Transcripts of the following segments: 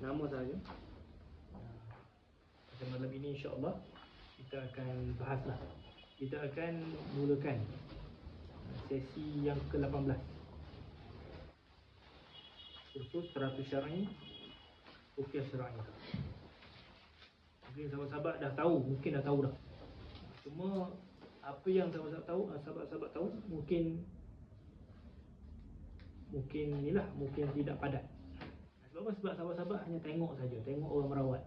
nama sahaja. Pada malam ini insya-Allah kita akan bahaslah. Kita akan mulakan sesi yang ke-18. Kursus terapi syar'i, ruqyah syar'i. Mungkin sahabat-sahabat dah tahu, mungkin dah tahu dah. Cuma apa yang sahabat-sahabat tahu mungkin inilah, mungkin tidak padat. Sebab apa? Sebab sahabat-sahabat hanya tengok saja, tengok orang merawat.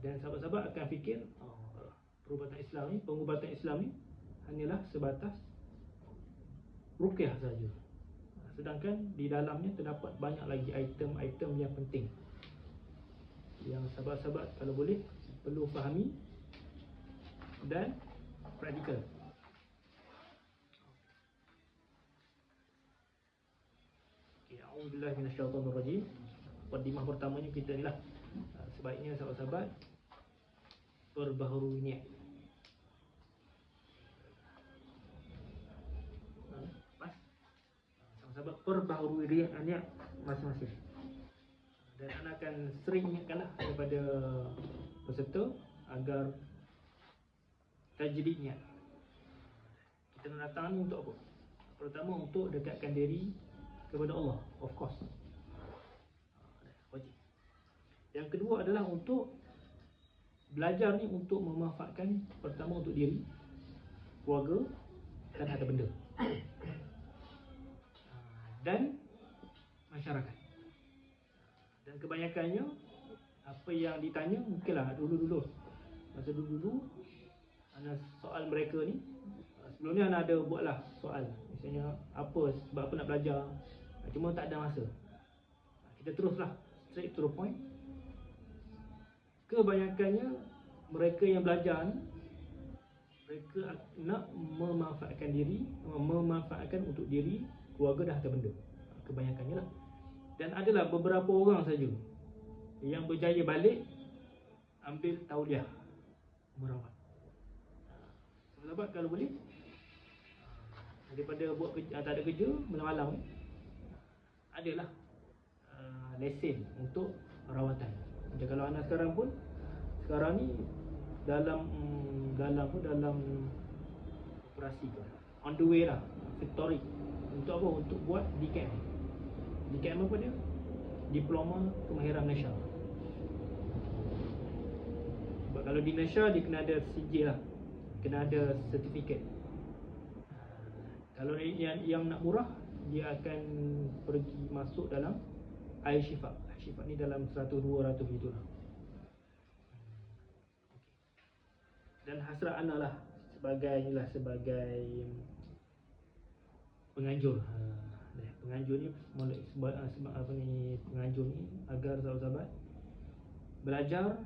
Dan sahabat-sahabat akan fikir perubatan Islam ni, pengubatan Islam ni hanyalah sebatas ruqyah saja. Sedangkan di dalamnya terdapat banyak lagi item-item yang penting yang sahabat-sahabat kalau boleh perlu fahami dan praktikal. Okay, a'udzubillahi minasyaitonirrajim. Mukaddimah pertamanya kita ni lah, sebaiknya sahabat-sahabat perbaharui niat. Sahabat perbaharui niat masing-masing. Dan anda akan sering ingatkanlah kepada peserta agar tajdid niat. Kita nak datang ni untuk apa? Pertama, untuk dekatkan diri kepada Allah, of course. Wajib. Yang kedua adalah untuk belajar ni untuk memanfaatkan, pertama untuk diri, keluarga dan harta benda, dan masyarakat. Dan kebanyakannya apa yang ditanya, mungkinlah dulu-dulu, masa dulu-dulu soal mereka ni, sebelum ni anda ada buatlah soal, misalnya apa, sebab apa nak belajar, cuma tak ada masa. Kita teruslah straight to the point. Kebanyakannya mereka yang belajar ni, mereka nak memanfaatkan diri, memanfaatkan untuk diri, keluarga dan harta benda. Kebanyakannya lah. Dan adalah beberapa orang saja yang berjaya balik ambil tauliah merawat. Sahabat kalau boleh, daripada buat kerja, tak ada kerja malam-malam, adalah lesen untuk rawatan. Macam kalau anak sekarang ni dalam operasi ke, on the way lah, victory. Untuk apa? Untuk buat DKM. DKM apa dia? Diploma Kemahiran Malaysia. Sebab kalau di Malaysia dia kena ada CJ lah, kena ada sertifikat. Kalau yang nak murah, dia akan pergi masuk dalam Al-Shifa. Al-Shifa ni dalam 100-200 gitulah. Dan hasrat anak lah sebagai penganjur. Penganjur ni penganjur ni agar sahabat-sahabat belajar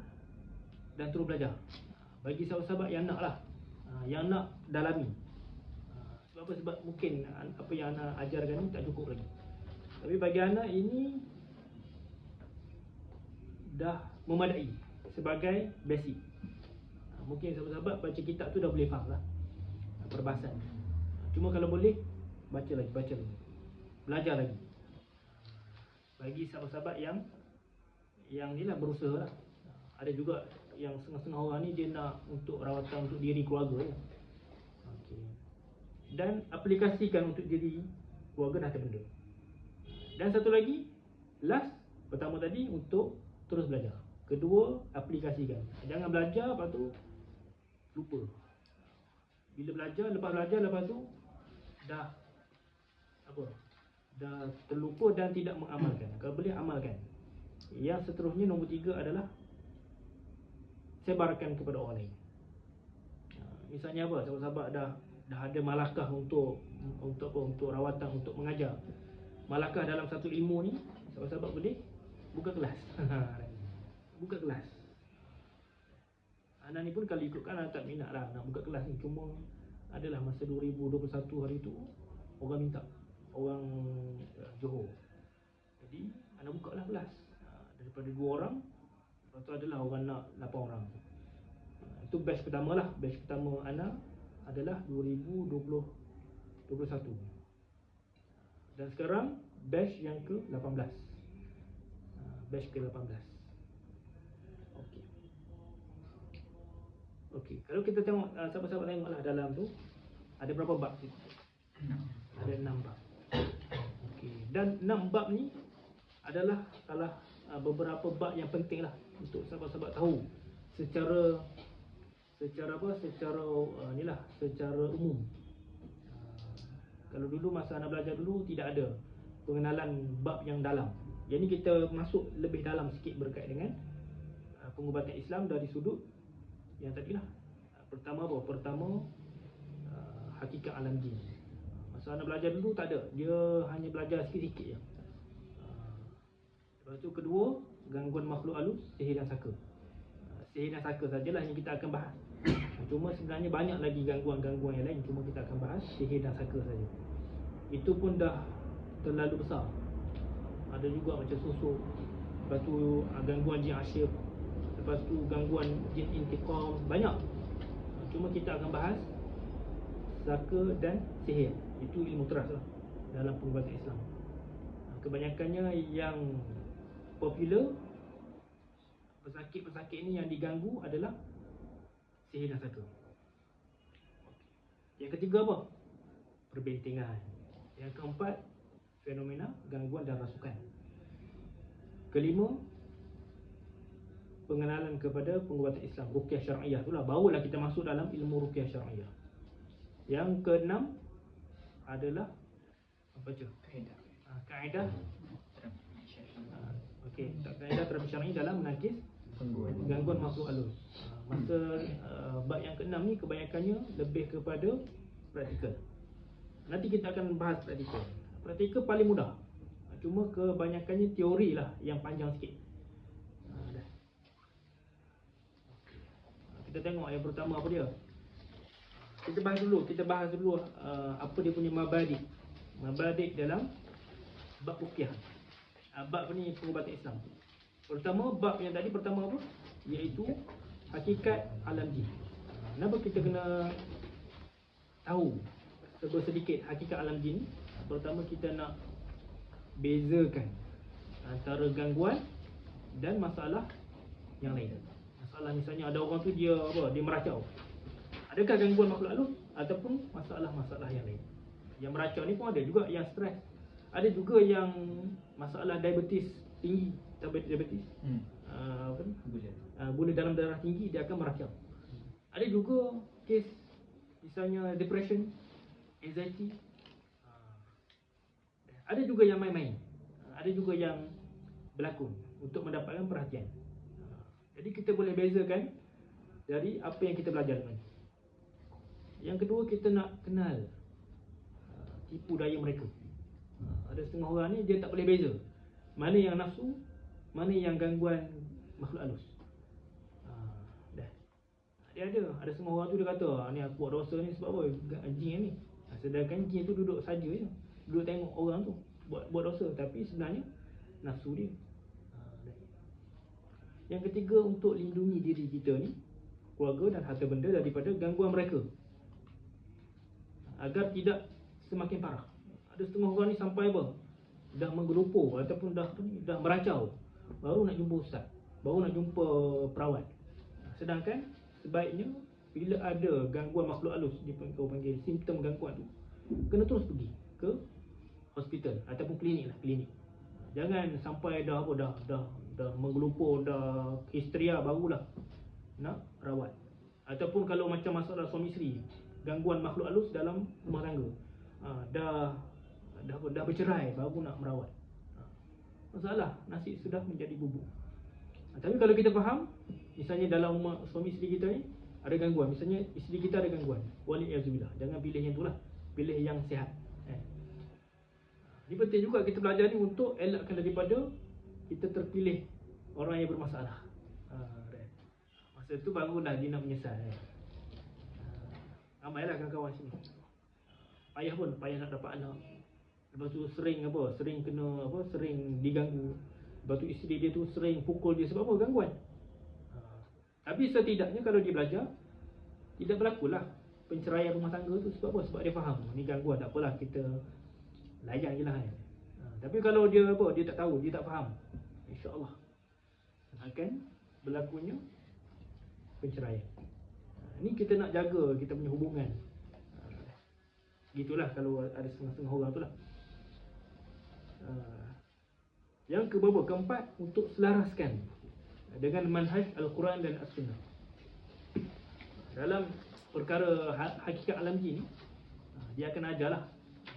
dan terus belajar. Bagi sahabat-sahabat yang nak lah, yang nak dalami. Sebab apa? Sebab mungkin apa yang anak ajarkan ni tak cukup lagi. Tapi bagi anak ini dah memadai sebagai basic. Mungkin sahabat-sahabat baca kitab tu dah boleh faham lah perbahasan. Cuma kalau boleh, baca lagi, belajar lagi. Bagi sahabat-sahabat yang ni lah berusaha lah. Ada juga yang setengah-setengah orang ni dia nak untuk rawatan untuk diri keluarga ya. Okay. Dan aplikasikan untuk diri keluarga dan harta benda. Dan satu lagi, last, pertama tadi untuk terus belajar. Kedua, aplikasikan. Jangan belajar lepas tu lupa. Bila lepas tu dah terlupa dan tidak mengamalkan. Kalau boleh amalkan. Yang seterusnya, nombor 3 adalah sebarkan kepada orang lain. Misalnya apa? Sahabat-sahabat dah ada malakah untuk rawatan, untuk mengajar. Malakah dalam satu ilmu ni, sahabat-sahabat boleh buka kelas. Buka kelas. Anak ni pun kalau ikutkan anak tak minat lah nak buka kelas ni. Cuma adalah masa 2021 hari tu orang minta, orang Johor. Jadi anak buka lah kelas. Daripada 2 orang, lepas tu adalah orang nak 8 orang. Itu batch pertama lah. Batch pertama anak adalah 2021. Dan sekarang batch yang ke-18. batch ke-18. Okey. Okey, kalau kita tengok sahabat-sahabat tengoklah dalam tu ada berapa bab? Ada 6 bab. Okey, dan 6 bab ni adalah salah beberapa bab yang penting lah untuk sahabat-sahabat tahu secara secara umum. Kalau dulu masa anak belajar dulu tidak ada pengenalan bab yang dalam. Jadi kita masuk lebih dalam sikit berkait dengan pengubatan Islam dari sudut yang tadilah. Pertama apa? Pertama hakikat alam jin. Masa anak belajar dulu tak ada. Dia hanya belajar sikit-sikit je. Lepas tu kedua, gangguan makhluk halus, sihir dan saka. Sihir dan saka sajalah yang kita akan bahas. Cuma sebenarnya banyak lagi gangguan-gangguan yang lain. Cuma kita akan bahas sihir dan saka saja. Itu pun dah terlalu besar. Ada juga macam susuk. Lepas tu gangguan jin asyik. Lepas tu gangguan jin intiqam. Banyak. Cuma kita akan bahas saka dan sihir. Itu ilmu teras lah dalam pengubatan Islam. Kebanyakannya yang popular, pesakit-pesakit ni yang diganggu adalah sihir dan saka. Yang ketiga apa? Perbentengan. Yang keempat, fenomena gangguan dan rasukan. Kelima, pengenalan kepada pengubatan Islam, ruqyah syar'iyah. Itulah barulah kita masuk dalam ilmu ruqyah syar'iyah. Yang keenam adalah apa tu? Kaedah kaedah terapi syar'i dalam menangkis gangguan makhluk halus. Masa bab yang keenam ni kebanyakannya lebih kepada praktikal. Nanti kita akan bahas praktikal. Praktikal paling mudah. Cuma kebanyakannya teori lah yang panjang sikit. Kita tengok yang pertama apa dia. Kita bahas dulu apa dia punya mabadik. Mabadik dalam bab ruqyah. Bab ni pengubatan Islam. Pertama, bab yang tadi pertama apa? Iaitu hakikat alam jin. Kenapa kita kena tahu sedikit hakikat alam jin? Pertama kita nak bezakan antara gangguan dan masalah yang lain. Masalah misalnya ada orang tu dia meracau. Adakah gangguan makhluk halus ataupun masalah-masalah yang lain? Yang meracau ni pun ada juga yang stres. Ada juga yang masalah diabetes tinggi, diabetes. Gula dalam darah tinggi dia akan meracau. Ada juga kes misalnya depression, anxiety. Ada juga yang main-main. Ada juga yang berlakon untuk mendapatkan perhatian. Jadi kita boleh bezakan dari apa yang kita belajar ni. Yang kedua, kita nak kenal tipu daya mereka. Ada setengah orang ni dia tak boleh beza mana yang nafsu, mana yang gangguan makhluk halus. Dia ada setengah orang tu dia kata ni aku buat dosa ni sebab apa? Jin ni. Sedangkan jin tu duduk saja je. Duduk tengok orang tu buat dosa, tapi sebenarnya nafsu dia. Yang ketiga, untuk lindungi diri kita ni, keluarga dan harta benda daripada gangguan mereka, agar tidak semakin parah. Ada setengah orang ni sampai apa? Dah menggelupur ataupun dah meracau, baru nak jumpa ustaz, baru nak jumpa perawat. Sedangkan sebaiknya bila ada gangguan makhluk halus, dipanggil simptom gangguan tu, kena terus pergi ke hospital ataupun klinik. Jangan sampai dah menggelupur, dah histeria barulah nak rawat. Ataupun kalau macam masalah suami isteri, gangguan makhluk halus dalam rumah tangga, dah bercerai baru nak merawat. Masalah nasib sudah menjadi bubur. Tapi kalau kita faham, misalnya dalam rumah suami isteri kita ni ada gangguan, misalnya isteri kita ada gangguan, wali'azubillah, jangan pilih yang itulah, pilih yang sihat. Ini penting juga kita belajar ni untuk elakkan daripada kita terpilih orang yang bermasalah. Masa tu barulah dia nak menyesal. Ramailah kawan-kawan sini, payah nak dapat anak. Lepas tu sering diganggu. Lepas tu isteri dia tu sering pukul dia sebab apa? Gangguan. Tapi setidaknya kalau dia belajar, tidak berlakulah penceraian rumah tangga tu. Sebab apa? Sebab dia faham ni gangguan, tak apalah, kita layan je lah. Tapi kalau dia tak tahu, dia tak faham, insya-Allah akan berlakunya penceraian. Ini kita nak jaga kita punya hubungan. Gitulah kalau ada setengah-setengah orang tu lah. Yang keempat, untuk selaraskan dengan manhaj Al-Quran dan As-Sunnah. Dalam perkara hakikat alam jin ni, dia akan ajarlah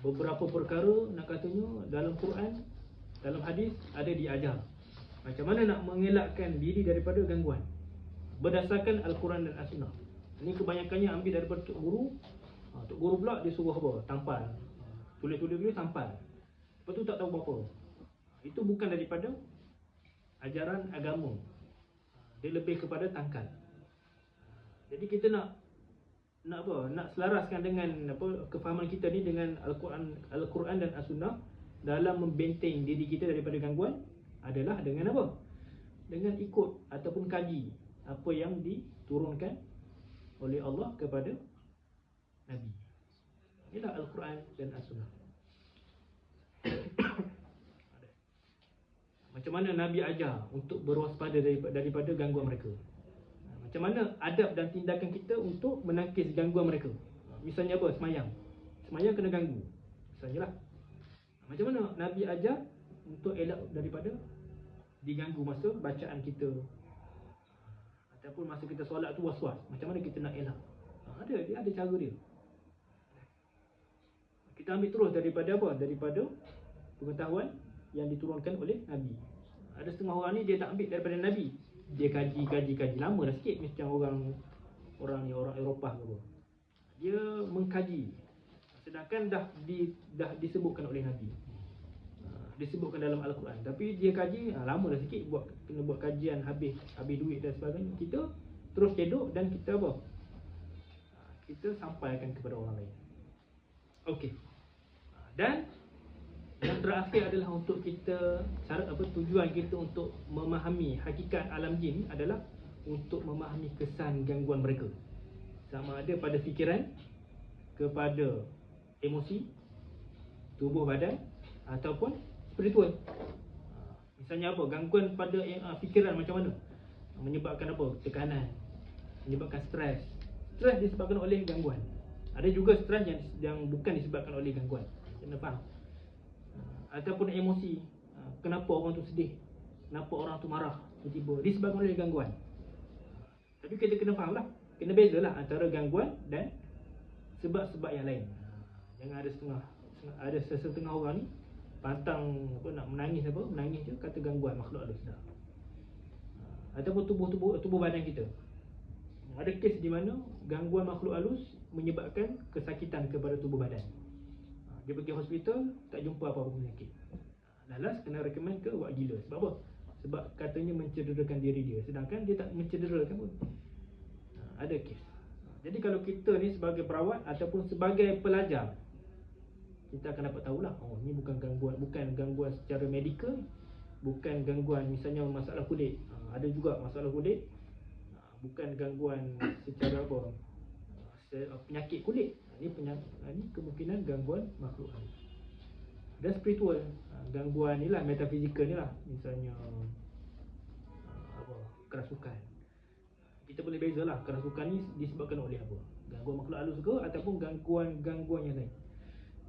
beberapa perkara, nak katanya dalam Quran, dalam hadis ada diajar macam mana nak mengelakkan diri daripada gangguan berdasarkan Al-Quran dan As-Sunnah. Ini kebanyakannya ambil daripada Tok Guru. Tok Guru pula dia suruh apa? Tampal. Tulis-tulis tampal. Lepas tu tak tahu apa-apa. Itu bukan daripada ajaran agama. Dia lebih kepada tangkal. Jadi kita nak apa? Nak selaraskan dengan apa kefahaman kita ni dengan Al-Quran dan As-Sunnah dalam membenteng diri kita daripada gangguan adalah dengan apa? Dengan ikut ataupun kaji apa yang diturunkan oleh Allah kepada Nabi. Inilah Al-Quran dan As-Sunnah. Macam mana Nabi ajar untuk berwaspada daripada gangguan mereka. Macam mana adab dan tindakan kita untuk menangkis gangguan mereka. Misalnya apa? Semayang. Semayang kena ganggu. Misalnya lah. Macam mana Nabi ajar untuk elak daripada diganggu masa bacaan kita, ataupun masa kita solat tu was-was. Macam mana kita nak elak? Dia ada cara dia. Kita ambil terus daripada apa? Daripada pengetahuan yang diturunkan oleh Nabi. Ada setengah orang ni dia tak ambil daripada Nabi. Dia kaji lama dah sikit, macam orang Eropah ke apa. Dia mengkaji. Sedangkan dah disebutkan oleh Nabi. Disebutkan dalam Al-Quran. Tapi dia kaji lama dah sikit, kena buat kajian habis duit dan sebagainya. Kita terus cedok dan kita apa? Kita sampaikan kepada orang lain. Okey. Dan yang terakhir adalah untuk kita tujuan kita untuk memahami hakikat alam jin adalah untuk memahami kesan gangguan mereka. Sama ada pada fikiran, kepada emosi, tubuh badan ataupun spiritual. Misalnya apa? Gangguan pada fikiran macam mana? Menyebabkan apa? Tekanan, menyebabkan stres. Stres disebabkan oleh gangguan. Ada juga stres yang bukan disebabkan oleh gangguan. Kena faham. Ataupun emosi, kenapa orang tu sedih, kenapa orang tu marah tiba-tiba, disebabkan oleh gangguan. Tapi kita kena faham lah, kena bezalah antara gangguan dan sebab-sebab yang lain. Jangan ada setengah orang ni pantang nak menangis je kata gangguan makhluk halus dah. Ataupun tubuh badan kita. Ada kes di mana gangguan makhluk halus menyebabkan kesakitan kepada tubuh badan. Dia pergi hospital, tak jumpa apa-apa penyakit. Last kena recommend ke buat gila. Sebab apa? Sebab katanya mencederakan diri dia, sedangkan dia tak mencederakan pun. Ada kes. Jadi kalau kita ni sebagai perawat ataupun sebagai pelajar, kita akan dapat tahulah, ni bukan gangguan secara medikal, bukan gangguan misalnya masalah kulit. Ada juga masalah kulit, bukan gangguan secara apa? Penyakit kulit. Ini kemungkinan gangguan makhluk halus. Dan spiritual, gangguan ni lah, metafizikal ni lah. Misalnya kerasukan. Kita boleh bezalah kerasukan ni disebabkan oleh apa? Gangguan makhluk halus ke ataupun gangguan yang lain.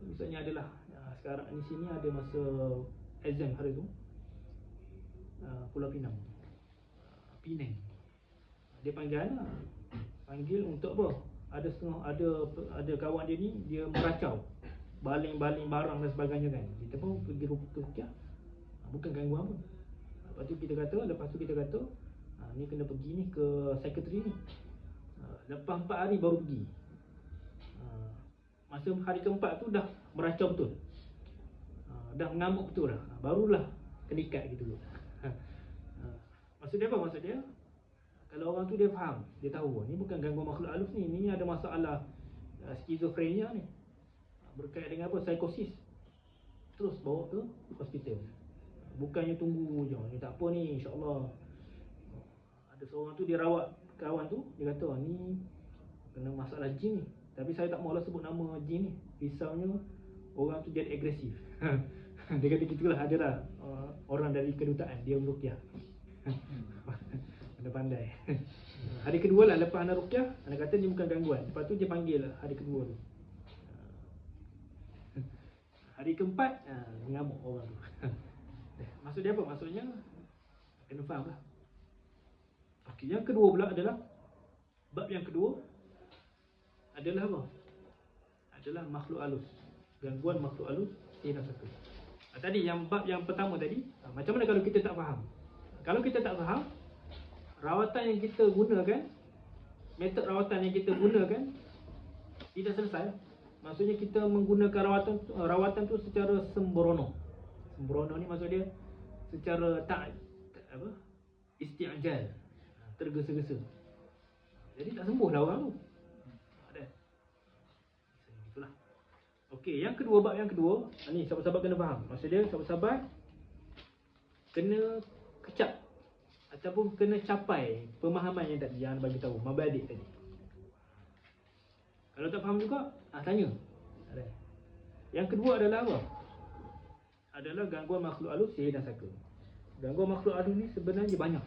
Misalnya adalah sekarang di sini ada masa exam hari tu, Pulau Pinang, Penang. Dia panggil untuk apa? Ada kawan dia ni, dia meracau baling-baling barang dan sebagainya kan. Kita pun pergi rukyah, bukan gangguan apa. Lepas tu kita kata ni kena pergi ni ke sekretari ni. Lepas 4 hari baru pergi. Masa hari keempat tu dah meracau betul, dah mengamuk betul dah. Barulah kelikat gitu. Maksud dia apa? Maksud dia, kalau orang tu dia faham, dia tahu ni bukan gangguan makhluk halus ni ada masalah skizofrenia ni, berkait dengan apa? Psikosis. Terus bawa ke hospital. Bukannya tunggu je, ni tak apa ni, insya-Allah. Ada seorang tu dia rawat kawan tu, dia kata ni kena masalah jin ni. Tapi saya tak maulah sebut nama jin ni. Risaunya orang tu jadi agresif. Dia kata gitulah, ada lah orang dari kedutaan dia meruqyah. Pandai-pandai. Hari kedua lah lepas anak ruqyah, anak kata ni bukan gangguan. Lepas tu dia panggil lah hari kedua tu. Hari keempat mengamuk orang tu. Maksud dia apa? Maksudnya kena faham lah. Okey, yang kedua pula adalah bab yang kedua adalah apa? Adalah makhluk halus. Gangguan makhluk halus sihir dan saka. Tadi yang bab yang pertama tadi, macam mana kalau kita tak faham? Kalau kita tak faham, rawatan yang kita gunakan, metod rawatan yang kita gunakan tidak selesai. Maksudnya kita menggunakan rawatan tu secara sembrono. Sembrono ni maksud dia secara isti'jal, tergesa-gesa. Jadi tak sembuhlah orang tu. Ada. Itulah. Okey, yang kedua, bab yang kedua, ni sahabat-sahabat kena faham. Maksud dia sahabat-sahabat kena kecap ataupun kena capai pemahaman yang tadi yang bagi tahu, mabadik tadi. Kalau tak faham juga, tanya. Ada. Yang kedua adalah apa? Adalah gangguan makhluk halus, sihir dan saka. Gangguan makhluk halus ni sebenarnya banyak.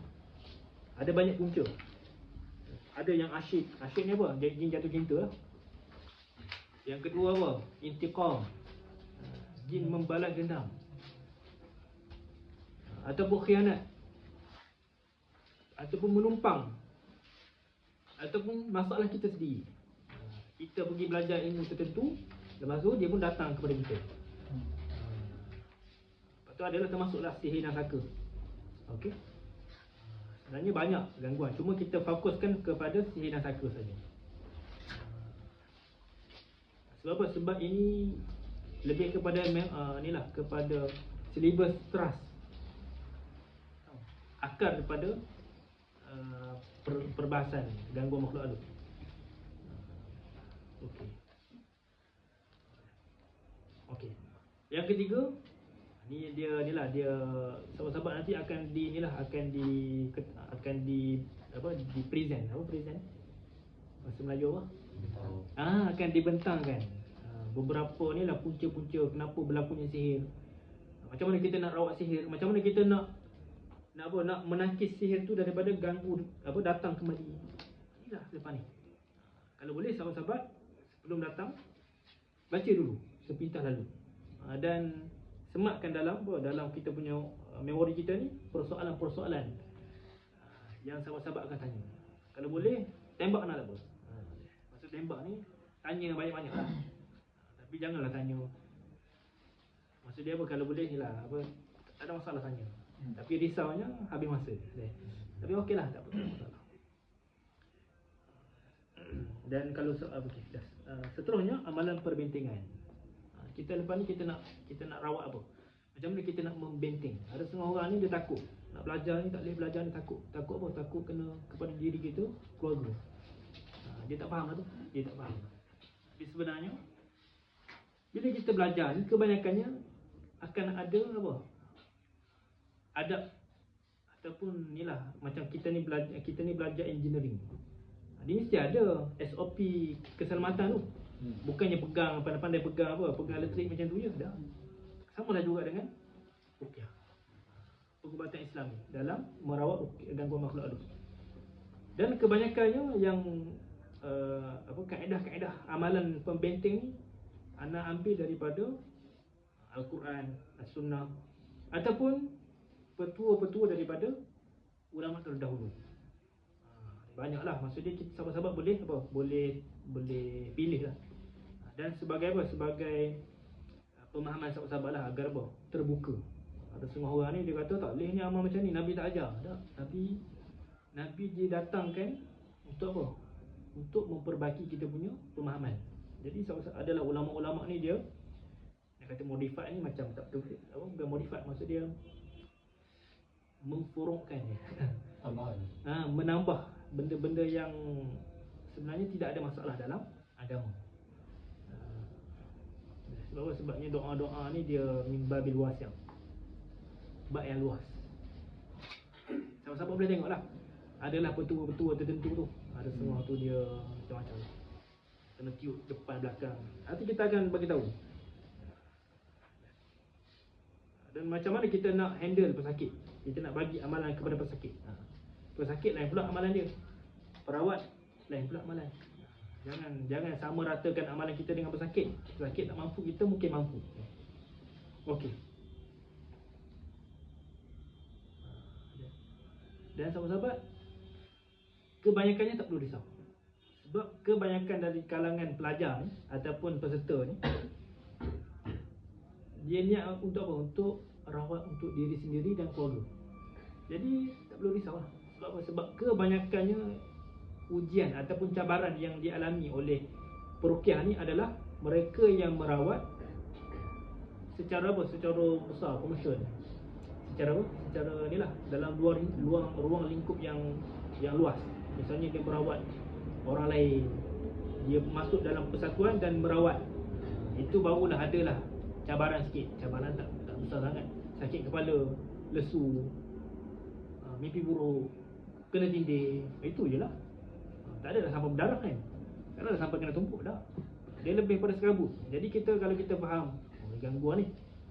Ada banyak punca. Ada yang asyik. Asyik ni apa? Jin jatuh cinta lah. Yang kedua apa? Intiqam. Jin membalas dendam. Ataupun khianat. Ataupun menumpang. Ataupun masalah kita sendiri. Kita pergi belajar ilmu tertentu, lepas tu dia pun datang kepada kita. Lepas tu adalah termasuklah sihir dan saka. Okey. Sebenarnya banyak gangguan, cuma kita fokuskan kepada sihir dan saka saja. Sebab apa? Sebab ini lebih kepada inilah, kepada silibus trust. Akar daripada perbahasan gangguan makhluk halus. Okey. Yang ketiga, ni dia sahabat-sahabat nanti akan di present. Apa present? Bahasa Melayu apa? Akan dibentangkan. Beberapa ni lah punca-punca kenapa berlakunya sihir. Macam mana kita nak rawat sihir? Macam mana kita nak menangkis sihir tu daripada ganggu datang kembali. Inilah lepas ni. Kalau boleh sahabat-sahabat sebelum datang baca dulu sepintas lalu. Dan sematkan dalam kita punya memori kita ni persoalan-persoalan yang sahabat-sahabat akan tanya. Kalau boleh tembak nak apa? Maksud tembak ni tanya banyak-banyak lah. Tapi janganlah tanya. Maksud dia apa? Kalau boleh ni lah tak ada masalah tanya. Tapi risaunya habis masa. Tapi okeylah, tak apa masalah. Dan kalau seterusnya amalan perbentengan. Kita lepas ni kita nak rawat apa? Macam mana kita nak membenteng? Ada setengah orang ni dia takut. Nak belajar ni tak boleh belajar ni takut. Takut apa? Takut kena kepada diri kita, keluarga. Dia tak faham lah tu. Dia tak faham. Tapi sebenarnya bila kita belajar ni kebanyakannya akan ada apa? Adab ataupun inilah macam kita ni belajar engineering. Dia mesti ada SOP keselamatan tu. Bukannya pegang pandai-pandai pegang elektrik macam tu je dah. Samalah juga dengan ruqyah. Perubatan Islam dalam merawat gangguan makhluk halus. Dan kebanyakannya yang kaedah-kaedah amalan pembenteng ni ana ambil daripada Al-Quran, As-Sunnah ataupun petua-petua daripada ulama terdahulu. Banyaklah, maksudnya kita sahabat-sahabat boleh pilih lah. Dan sebagai Sebagai pemahaman sahabat-sahabat lah agar terbuka. Ada setengah orang ni dia kata tak boleh ni amal macam ni, Nabi tak ajar. Tak, Nabi dia datangkan untuk apa? Untuk memperbaiki kita punya pemahaman. Jadi adalah ulama-ulama ni dia kata modified ni macam tak betul. Bukan modified, maksud dia memfurukkan dia. Menambah benda-benda yang sebenarnya tidak ada masalah dalam agama. Sebabnya doa-doa ni dia mimbabil wasi'ah. Bab yang luas. Siapa-siapa boleh tengok lah. Adalah petua-petua tertentu tu. Ada semua tu dia macam-macam. Kena tiup depan belakang. Nanti kita akan bagi tahu. Dan macam mana kita nak handle pesakit, kita nak bagi amalan kepada pesakit. Pesakit lain pula amalan dia, perawat lain pula amalan. Jangan sama ratakan amalan kita dengan pesakit. Pesakit tak mampu, kita mungkin mampu. Okey. Dan sahabat-sahabat, kebanyakannya tak perlu risau. Sebab kebanyakan dari kalangan pelajar ni ataupun peserta ni, dia niat untuk apa? Untuk rawat untuk diri sendiri dan keluarga. Jadi tak perlu risau lah. Sebab apa? Sebab kebanyakannya ujian ataupun cabaran yang dialami oleh peruqyah ni adalah mereka yang merawat secara apa? Secara besar, komersial. Secara apa? Secara ni lah, dalam ruang lingkup yang luas. Misalnya dia merawat orang lain, dia masuk dalam persatuan dan merawat. Itu barulah adalah cabaran sikit. Cabaran tak besar sangat. Sakit kepala, lesu, mimpi buruk, kena tindih, itu je lah. Tak ada dah sampai berdarah kan. Tak ada dah sampai kena tumpuk dah. Dia lebih pada serabut. Jadi kalau kita faham gangguan ni,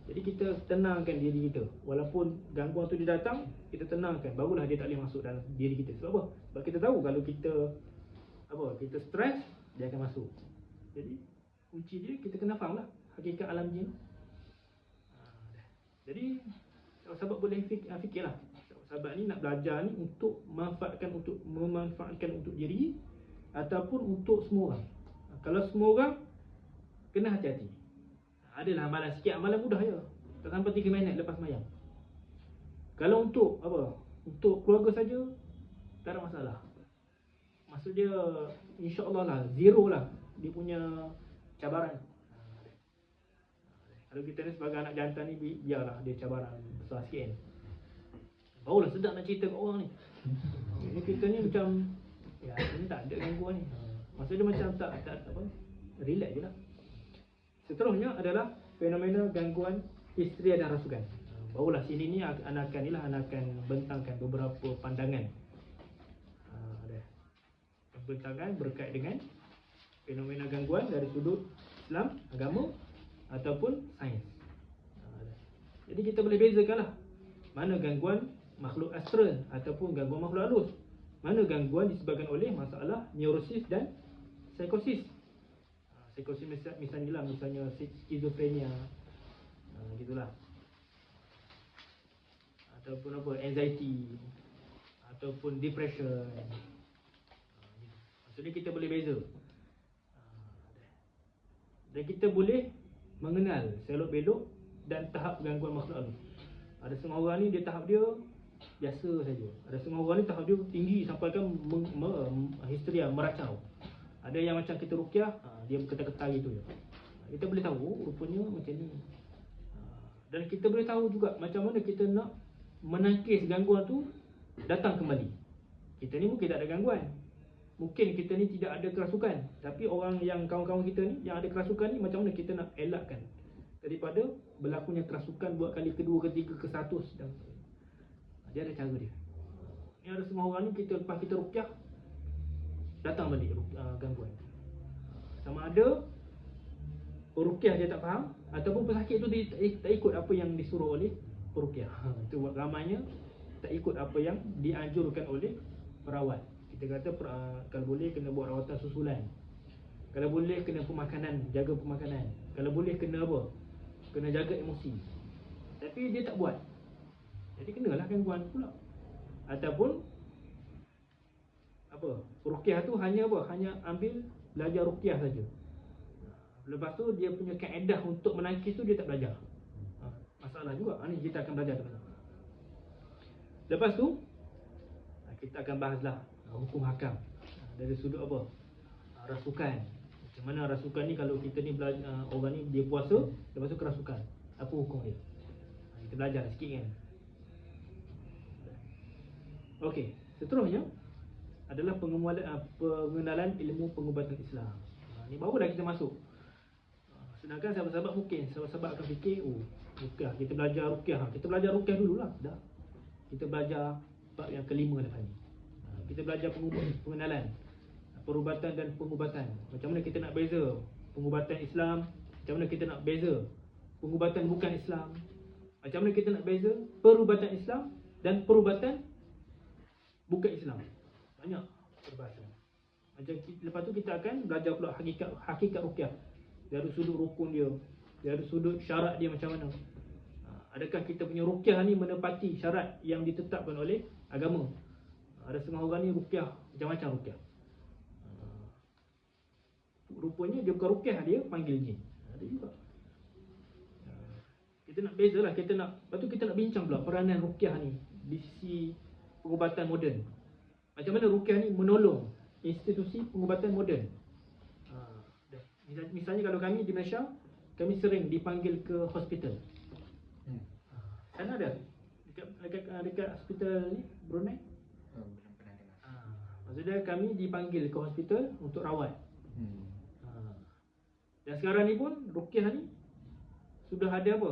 jadi kita tenangkan diri kita. Walaupun gangguan tu dia datang, kita tenangkan, barulah dia tak boleh masuk dalam diri kita. Sebab apa? Sebab kita tahu kalau kita stres, dia akan masuk. Jadi kunci dia, kita kena faham lah hakikat alam jin. Jadi sahabat boleh fikirlah. Sahabat ni nak belajar ni untuk memanfaatkan untuk diri ataupun untuk semua orang. Kalau semua orang, kena hati-hati. Adalah amalan sikit, amalan mudah je. Tak sampai 3 minit lepas mayang. Kalau untuk untuk keluarga saja, tak ada masalah. Maksud dia insya-Allah lah, zero lah dia punya cabaran. Kalau kita ni sebagai anak jantan ni, biarlah dia cabaran besar sikit kan. Barulah sedap nak cerita kat orang ni. Ini kita ni macam ni tak ada gangguan ni. Maksud dia macam tak apa, relax je lah. Seterusnya adalah fenomena gangguan histeria dan rasukan. Barulah sini ni anak akan bentangkan beberapa pandangan. Bentangan berkait dengan fenomena gangguan dari sudut Islam, agama ataupun sains. Jadi kita boleh bezakanlah mana gangguan makhluk astral ataupun gangguan makhluk halus. Mana gangguan disebabkan oleh masalah neurosis dan psikosis. Psikosis misalnya skizofrenia, gitulah. Ataupun anxiety ataupun depression. Maksudnya kita boleh beza. Dan kita boleh mengenal selok belok dan tahap gangguan makhluk halus. Ada setengah orang ni dia tahap dia biasa saja. Ada setengah orang ni tahap dia tinggi sampai kan histeria, meracau. Ada yang macam kita ruqyah, dia bergetar-getar gitu je. Kita boleh tahu rupanya macam ni. Dan kita boleh tahu juga macam mana kita nak menangkis gangguan tu datang kembali. Kita ni mungkin tak ada gangguan. Mungkin kita ni tidak ada kerasukan, tapi orang yang kawan-kawan kita ni yang ada kerasukan ni, macam mana kita nak elakkan daripada berlakunya kerasukan buat kali kedua, ketiga, ke-100 dan dia ada cara dia. Ni ada semua orang ni lepas kita ruqyah datang balik gangguan. Sama ada peruqyah dia tak faham ataupun pesakit tu dia tak ikut apa yang disuruh oleh peruqyah. Itu ramainya tak ikut apa yang dianjurkan oleh perawat. Kita kata kalau boleh kena buat rawatan susulan. Kalau boleh kena pemakanan, jaga pemakanan. Kalau boleh kena apa? Kena jaga emosi. Tapi dia tak buat. Jadi kenalah gangguan pula. Ataupun ruqyah tu hanya hanya ambil belajar ruqyah saja. Lepas tu dia punya kaedah untuk menangkis tu dia tak belajar. Masalah juga. Ni kita akan belajar tu. Lepas tu kita akan bahaslah hukum hakam dari sudut rasukan. Macam mana rasukan ni, kalau kita ni belajar, orang ni dia puasa lepas tu kerasukan, apa hukum dia? Kita belajar sikit kan. Okey, seterusnya adalah pengenalan ilmu pengubatan Islam. Ni barulah kita masuk. Sedangkan sahabat-sahabat mungkin sahabat-sahabat akan fikir, ruqyah, kita belajar ruqyah dululah. Dah. Kita belajar bab yang kelima lepas ni. Kita belajar pengenalan perubatan dan pengubatan. Macam mana kita nak beza pengubatan Islam, macam mana kita nak beza pengubatan bukan Islam, Macam mana kita nak beza perubatan Islam dan perubatan bukan Islam? Banyak perbahasan. Macam lepas tu kita akan belajar pula hakikat ruqyah. Dari sudut rukun dia, dari sudut syarat dia macam mana. Adakah kita punya ruqyah ni menepati syarat yang ditetapkan oleh agama? Ada setengah orang ni ruqyah macam-macam ruqyah. Rupanya dia bukan ruqyah, dia panggil jin. Ada juga. Kita nak bezalah, lepas tu kita nak bincang pula peranan ruqyah ni di sisi pengubatan moden. Macam mana ruqyah ni menolong institusi pengubatan moden. Misalnya kalau kami di Malaysia, kami sering dipanggil ke hospital. Sana ada dekat hospital ni Brunei. Belum pernah dengar. Maksudnya kami dipanggil ke hospital untuk rawat. Dan sekarang ni pun ruqyah ni sudah ada apa?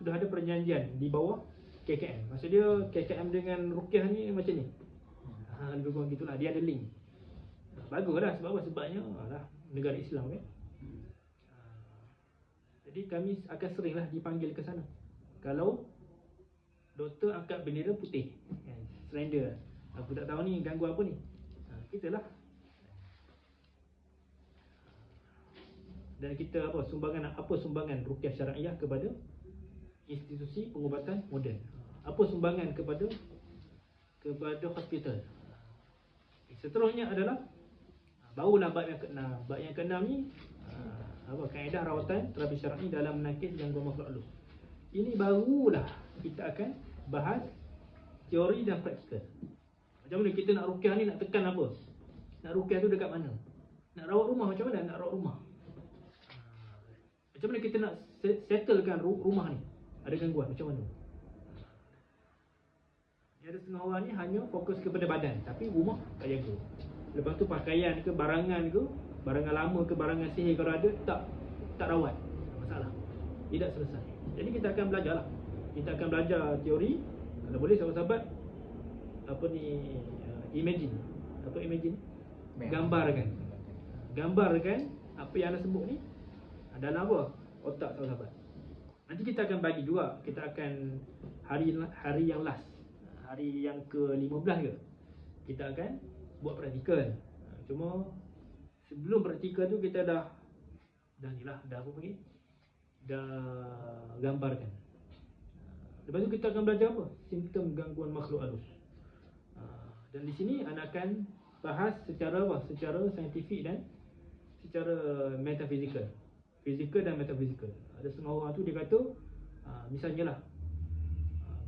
Sudah ada perjanjian di bawah KKM. Maksudnya KKM dengan ruqyah ni macam ni. Lebih kurang gitulah, dia ada link. Baguslah sebab apa? Sebabnya negara Islam kan. Jadi kami akan seringlah dipanggil ke sana. Kalau doktor angkat bendera putih, surrender. Aku tak tahu ni gangguan apa ni. Kita lah. Dan kita sumbangan ruqyah syar'iah kepada institusi pengubatan moden. Apa sumbangan kepada hospital. Seterusnya adalah barulah bab yang ke-6. Bab yang ke-6 ni kaedah rawatan terapi syar'i dalam menangkis gangguan makhluk halus. Ini barulah kita akan bahas teori dan praktikal. Macam mana kita nak ruqyah ni, nak tekan apa? Nak ruqyah tu dekat mana? Nak rawat rumah macam mana? Nak rawat rumah. Macam mana kita nak settlekan rumah ni? Ada gangguan macam mana? Dia ada setengah orang ni hanya fokus kepada badan, tapi rumah tak jaga. Lepas tu pakaian ke, barangan ke, barangan lama ke, barangan sihir kalau ada, tak rawat. Masalah. Tidak selesai. Jadi kita akan belajar lah. Kita akan belajar teori. Kalau boleh sahabat-sahabat imagine. Apa imagine? Gambarkan apa yang anda sebut ni dalam apa? Otak sahabat-sahabat. Nanti kita akan bagi juga. Kita akan hari yang last, hari yang ke-15 ke, kita akan buat praktikal. Cuma sebelum praktikal tu kita dah apa panggil? Dah gambarkan. Lepas tu kita akan belajar apa? Simptom gangguan makhluk halus. Dan di sini anda akan bahas secara saintifik dan secara metafizikal. Fizikal dan metafizikal. Ada setengah orang tu dia kata misalnya lah,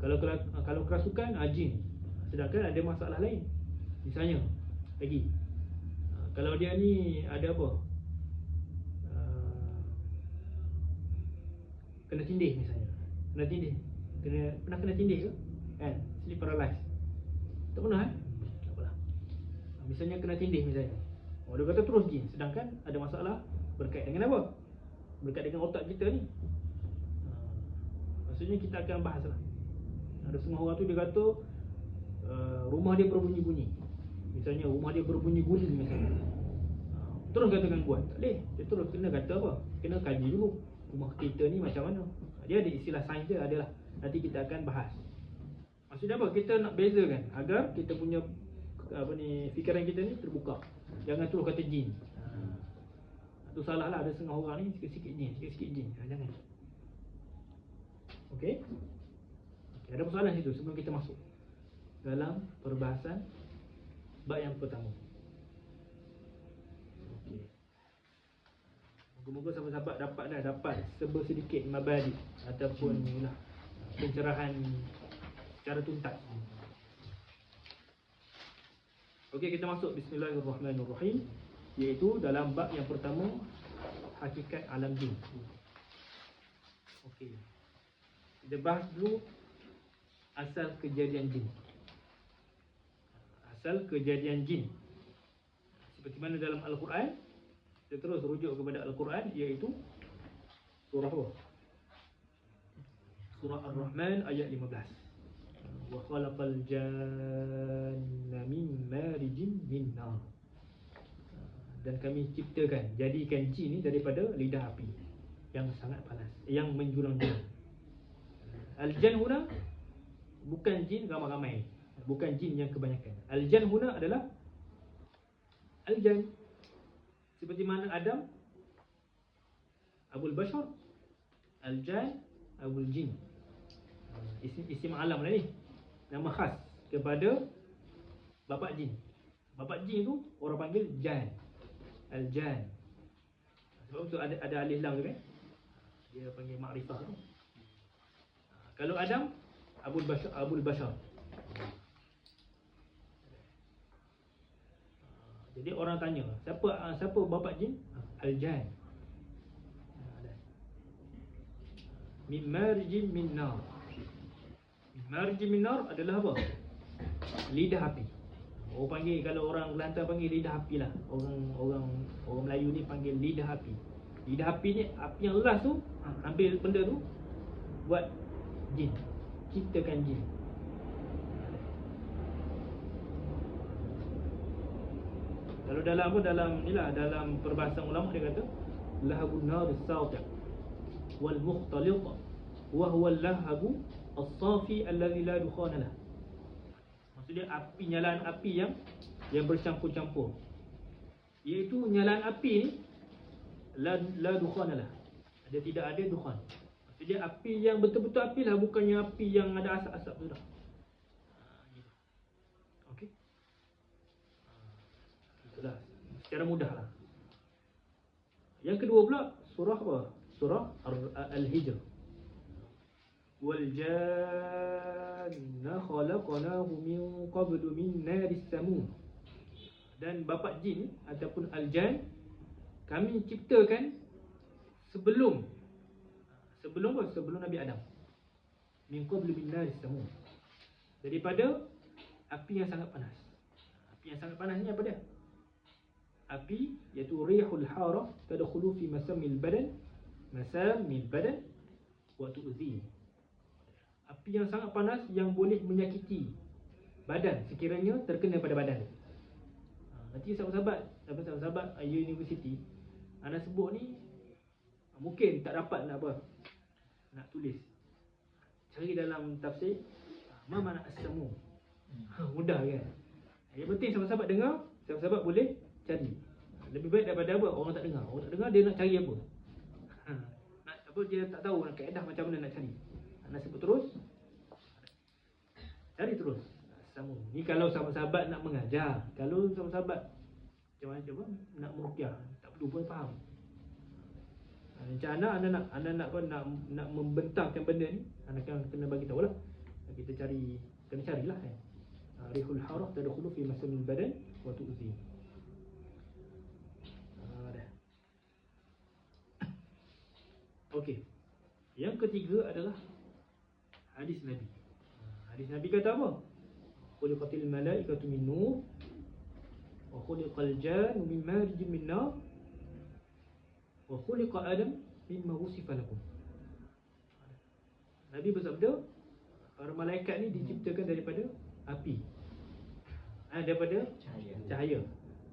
kalau kerasukan jin, sedangkan ada masalah lain. Misalnya lagi, kalau dia ni ada apa, kena tindih misalnya, pernah kena tindih ke kan, sleep paralysis, tak pernah tak apalah. Misalnya kena tindih misalnya, dia kata terus jin, sedangkan ada masalah berkait dengan apa, berkait dengan otak kita ni. Maksudnya kita akan bahas lah. Ada setengah orang tu dia kata rumah dia berbunyi-bunyi. Misalnya rumah dia berbunyi guling misalnya. Terus kata gangguan. Tak boleh. Dia terus kena kata apa? Kena kaji dulu rumah kita ni macam mana. Dia ada istilah sains dia, adalah. Nanti kita akan bahas. Maksudnya apa? Kita nak bezakan agar kita punya fikiran kita ni terbuka. Jangan terus kata jin. Tu salah lah. Ada setengah orang ni sikit-sikit jin. Jangan. Okey? Ada persoalan situ sebelum kita masuk dalam perbahasan bab yang pertama. Okey. Moga-moga sahabat-sahabat dapat sedikit mabadi ataupun pencerahan secara tuntas. Okey, kita masuk bismillahirrahmanirrahim, iaitu dalam bab yang pertama, hakikat alam jin. Okey. Kita bahas dulu asal kejadian jin. Asal kejadian jin. Seperti mana dalam Al-Quran, kita terus rujuk kepada Al-Quran, iaitu surah apa? Surah Ar-Rahman ayat 15. Wa khalaqal janna min marijin min nar. Dan kami ciptakan, jadikan jin ni daripada lidah api yang sangat panas, yang menjulang-julang. Al-jan huna bukan jin ramai-ramai, bukan jin yang kebanyakan. Al-jan huna adalah al-jan, seperti mana Adam Abul Bashar, al-jan Abul Jin. Isim alam lah ni, nama khas kepada bapa jin. Bapa jin tu orang panggil jan, al-jan. Sebab tu ada alif lam tu kan, dia panggil makrifah tu. Kalau Adam Abul Bashar. Jadi orang tanya, siapa bapa jin? Al-jan. Min marjin min nar. Min marjin min nar adalah apa? Lidah api. Orang panggil, kalau orang Kelantan panggil lidah api lah. Orang Melayu ni panggil lidah api. Lidah api ni, api yang last tu, ambil benda tu buat jin, ciptakan jin. Kalau dalam perbahasan ulama dia kata lahabun nar as-sati' wal mukhtalit wa huwa al-lahabu as-safi alladhi la dukhana lah. Maksudnya api, nyalaan api yang bercampur-campur, iaitu nyalaan api ni la dukhana lah, dia tidak ada dukhan. Maksudnya api yang betul-betul api lah, bukannya api yang ada asap-asap tu dah. Okey, itulah secara mudah lah. Yang kedua pula surah apa? Surah Al-Hijr. Wal janna khalaqnahu min qablu min naris samum. Dan bapa jin ataupun al-jan kami ciptakan sebelum Nabi Adam. Min qablu min naris samum. Daripada api yang sangat panas. Api yang sangat panas ni apa dia? Api iaitu rihul hara tadkhulu fi masamil badan wa tu'zi. Api yang sangat panas yang boleh menyakiti badan sekiranya terkena pada badan. Nanti sahabat-sahabat universiti anda sebut ni mungkin tak dapat nak tulis. Cari dalam tafsir ma makna as-samu. Mudah kan? Yang penting sahabat-sahabat dengar, sahabat-sahabat boleh cari. Lebih baik daripada apa? Orang tak dengar. Orang tak dengar dia nak cari apa? Dia tak tahu nak kaedah macam mana nak cari. Nak sebut terus, cari terus. Sama. Ni kalau sahabat-sahabat nak mengajar. Kalau sahabat-sahabat macam mana nak meruqyah, tak perlu pun faham. Macam anda nak membentangkan benda ni, anda kena bagi tahulah. Kita kena carilah kan. Rihul harah tadkhulu fi masamil badan wa tu'zi. Okey. Yang ketiga adalah hadis Nabi. Hadis Nabi kata apa? Khuliqatil malaikatu min nur wa khuliqal jannu min marjin min nar wa khuliqa Adam mimma wusifa lakum. Nabi bersabda, para malaikat ni diciptakan daripada api. Daripada cahaya.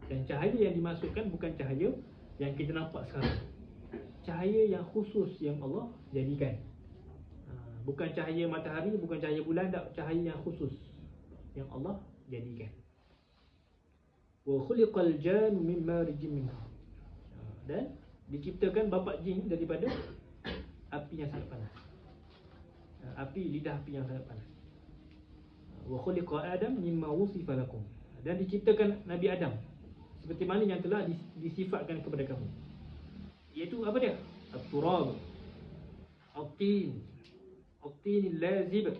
Dan cahaya yang dimaksudkan bukan cahaya yang kita nampak sekarang. Cahaya yang khusus yang Allah jadikan. Bukan cahaya matahari, bukan cahaya bulan, tak, cahaya yang khusus yang Allah jadikan. Wa khuliqal jannu min marjin min nar. Dan diciptakan bapa jin daripada api yang sangat panas. Lidah api yang sangat panas. Wa khuliqa Adam mimma wusifa lakum. Dan diciptakan Nabi Adam seperti mana yang telah disifatkan kepada kamu. Iaitu apa dia? At-turab, at-tin, at-tin lazib,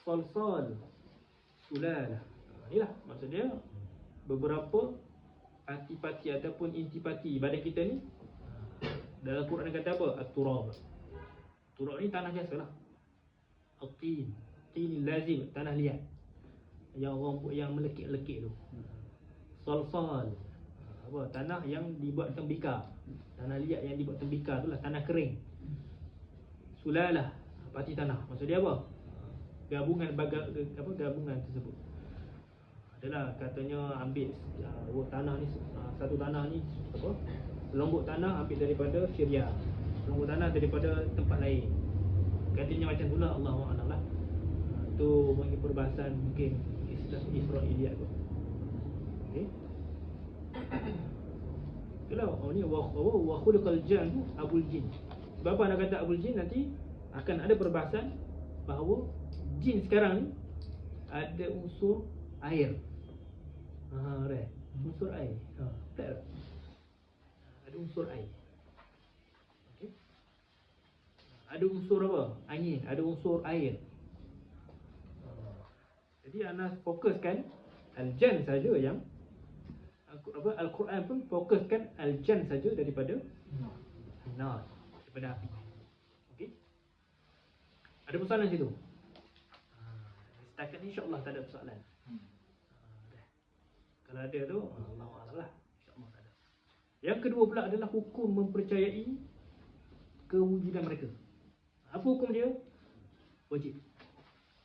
salsal, sulalah. Inilah maksudnya beberapa pati-pati ataupun intipati badan kita ni. Dalam Quran kata apa? At-turab. Turab ni tanah biasalah. At-tin, tin lazib, tanah liat. Yang melekit-lekit tu. Salsal, apa? Tanah yang dibuat tembikar. Tanah liat yang dibuat tembikar tu lah, tanah kering. Sulalah, pati tanah. Maksud dia apa? Gabungan tersebut. Adalah katanya ambil tanah ni, satu tanah ni apa? Selombok tanah ambil daripada Syria. Selombok tanah daripada tempat lain. Katanya macam tu lah, Allahu a'lam lah. Tu bagi perbahasan mungkin Israiliyat tu. Okey. Kalau ni wa khuliqal jan tu abul jin. Sebab apa nak kata abul jin, nanti akan ada perbahasan bahawa jin sekarang ni ada unsur air. Right. Unsur air. Betul tak? Ada unsur air. Okey. Ada unsur apa? Angin, ada unsur air. Jadi Anas fokuskan al-jan saja yang Al-Quran pun fokuskan al-jan saja daripada nar, daripada api. Okey. Ada persoalan situ? Setakat ni insya-Allah tak ada persoalan. Kalau ada tu, Allahu a'lam lah. Insya-Allah tak ada. Yang kedua pula adalah hukum mempercayai kewujudan mereka. Apa hukum dia? Wajib.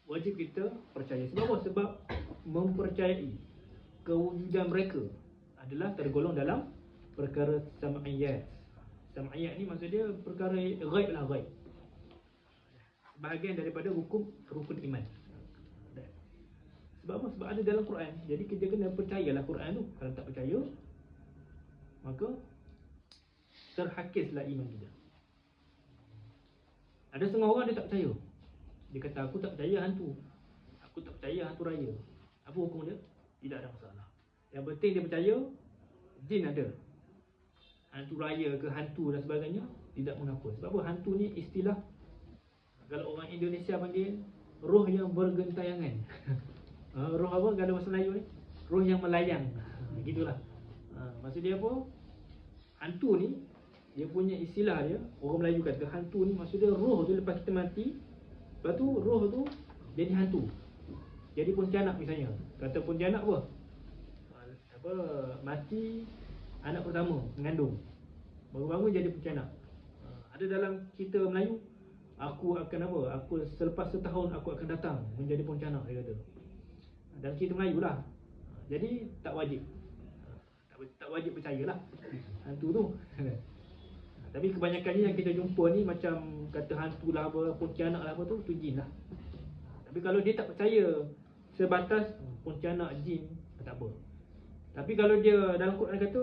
Wajib kita percaya. Sebab apa? Sebab mempercayai kewujudan mereka adalah tergolong dalam perkara sam'iyat. Sam'iyat ni maksud dia perkara ghaib lah, ghaib. Bahagian daripada rukun iman. Sebab apa? Sebab ada dalam Quran. Jadi kita kena percayalah Quran tu. Kalau tak percaya, maka terhakislah iman kita. Ada setengah orang dia tak percaya. Dia kata aku tak percaya hantu. Aku tak percaya hantu raya. Apa hukum dia? Tidak ada masalah. Yang penting dia percaya jin ada. Hantu raya ke hantu dan sebagainya tidak mengapa. Sebab apa? Hantu ni istilah, kalau orang Indonesia panggil roh yang bergentayangan. Roh apa kalau bahasa Melayu ni? Roh yang melayang. Gitulah. Maksud dia apa? Hantu ni dia punya istilah dia, orang Melayu kata hantu ni maksud dia roh tu lepas kita mati, lepas tu roh tu jadi hantu. Jadi pontianak misalnya. Kata pontianak apa? Mati anak pertama mengandung, baru-baru jadi pontianak. Ada dalam cerita Melayu, aku akan apa? Aku selepas setahun aku akan datang menjadi pontianak, dia kata. Dalam cerita Melayu lah. Jadi tak wajib. Tak wajib percayalah hantu tu. Tapi kebanyakannya yang kita jumpa ni macam kata hantu lah apa, pontianak lah apa tu jin lah. Tapi kalau dia tak percaya sebatas pontianak jin, tak apa. Tapi kalau dia dalam Quran kata,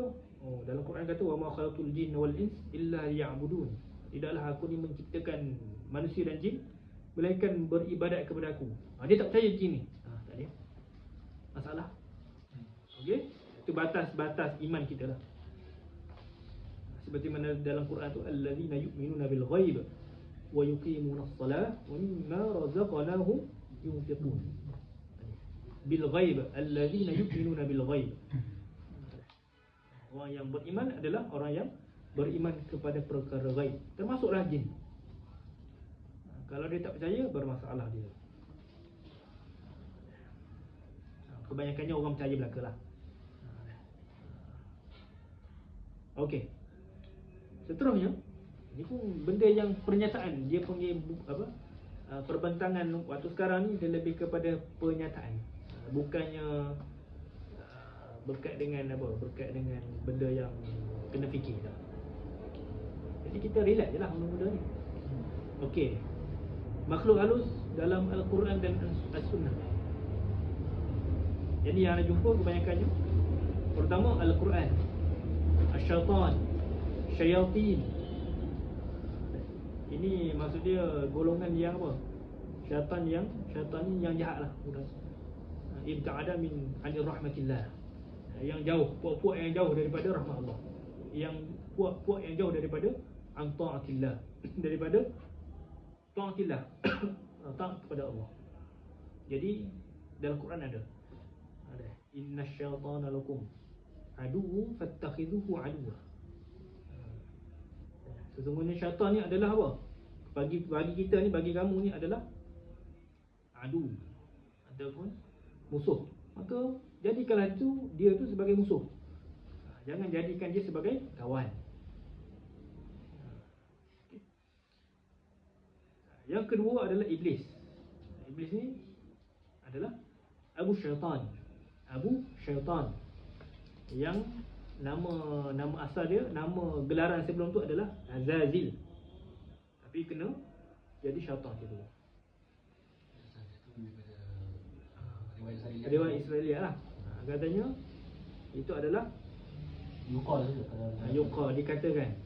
dalam Quran kata wa ma khalaqtul jinna wal ins illa liya'budun. Tidaklah aku ni menciptakan manusia dan jin melainkan beribadat kepada aku. Dia tak percaya jin ni. Tak ada masalah. Okey? Itu batas-batas iman kita lah. Seperti mana dalam Quran tu allazina yu'minuna bil ghaib wa yuqimuna as-salah wa mimma razaqnahum yunfiqun. Bil ghaib, allazina yu'minuna bil ghaib. Orang yang beriman adalah orang yang beriman kepada perkara ghaib, termasuklah jin. Kalau dia tak percaya, bermasalah dia. Kebanyakannya orang percaya belakalah. Okey. Seterusnya, ni pun benda yang pernyataan, dia panggil apa? Perbentangan waktu sekarang ni dia lebih kepada pernyataan. Bukannya berkait dengan apa? Berkait dengan benda yang kena fikir tak. Jadi kita relax je lah benda-benda ni. Okey. Makhluk halus dalam Al-Quran dan As-Sunnah. Jadi yang anda jumpa kebanyakannya, pertama Al-Quran, Asyaitan, Syayatin. Ini maksud dia golongan yang apa? Syaitan ni yang jahat lah. Ibta'ada min anir rahmatillah. Yang jauh, puak-puak yang jauh daripada rahmat Allah. Yang puak-puak yang jauh daripada ta'atillah. Daripada ta'atillah. Taat kepada Allah. Jadi dalam Quran ada innasyaitana lakum aduwwun fattakhidhuhu aduwwa. Sesungguhnya syaitan ni adalah apa? Bagi kita ni, bagi kamu ni adalah adu ataupun musuh. Maka jadikanlah dia tu sebagai musuh. Jangan jadikan dia sebagai kawan. Yang kedua adalah iblis. Iblis ni adalah Abu Syaitan. Abu Syaitan. Yang nama asal dia, nama gelaran sebelum tu adalah Azazil. Tapi kena jadi syaitan itu. Riwayat Riwayat Israeli lah. Katanya itu adalah Yuqa dikatakan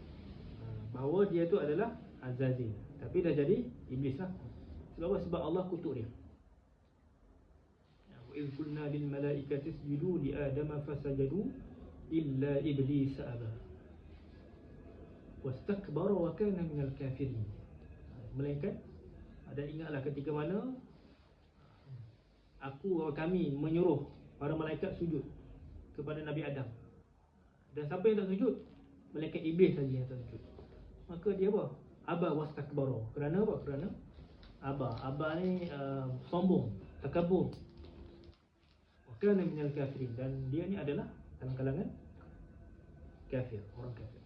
bahawa dia tu adalah Azazil, tapi dah jadi iblis lah. Sebab apa? Sebab Allah kutuk dia. Wa idh qulna lil malaikati isjudu li adama fasajadu illa iblis aba wastakbara wa kana minal kafirin. Melainkan ada ingatlah ketika mana kami menyuruh para malaikat sujud kepada Nabi Adam, dan siapa yang tak sujud? Malaikat iblis saja yang tak sujud. Maka dia apa? Aba wastakbara. Kerana apa? Kerana aba ni sombong, takabur. Wa kana minal kafirin, dan dia ni adalah dalam kalangan kafir, orang kafir.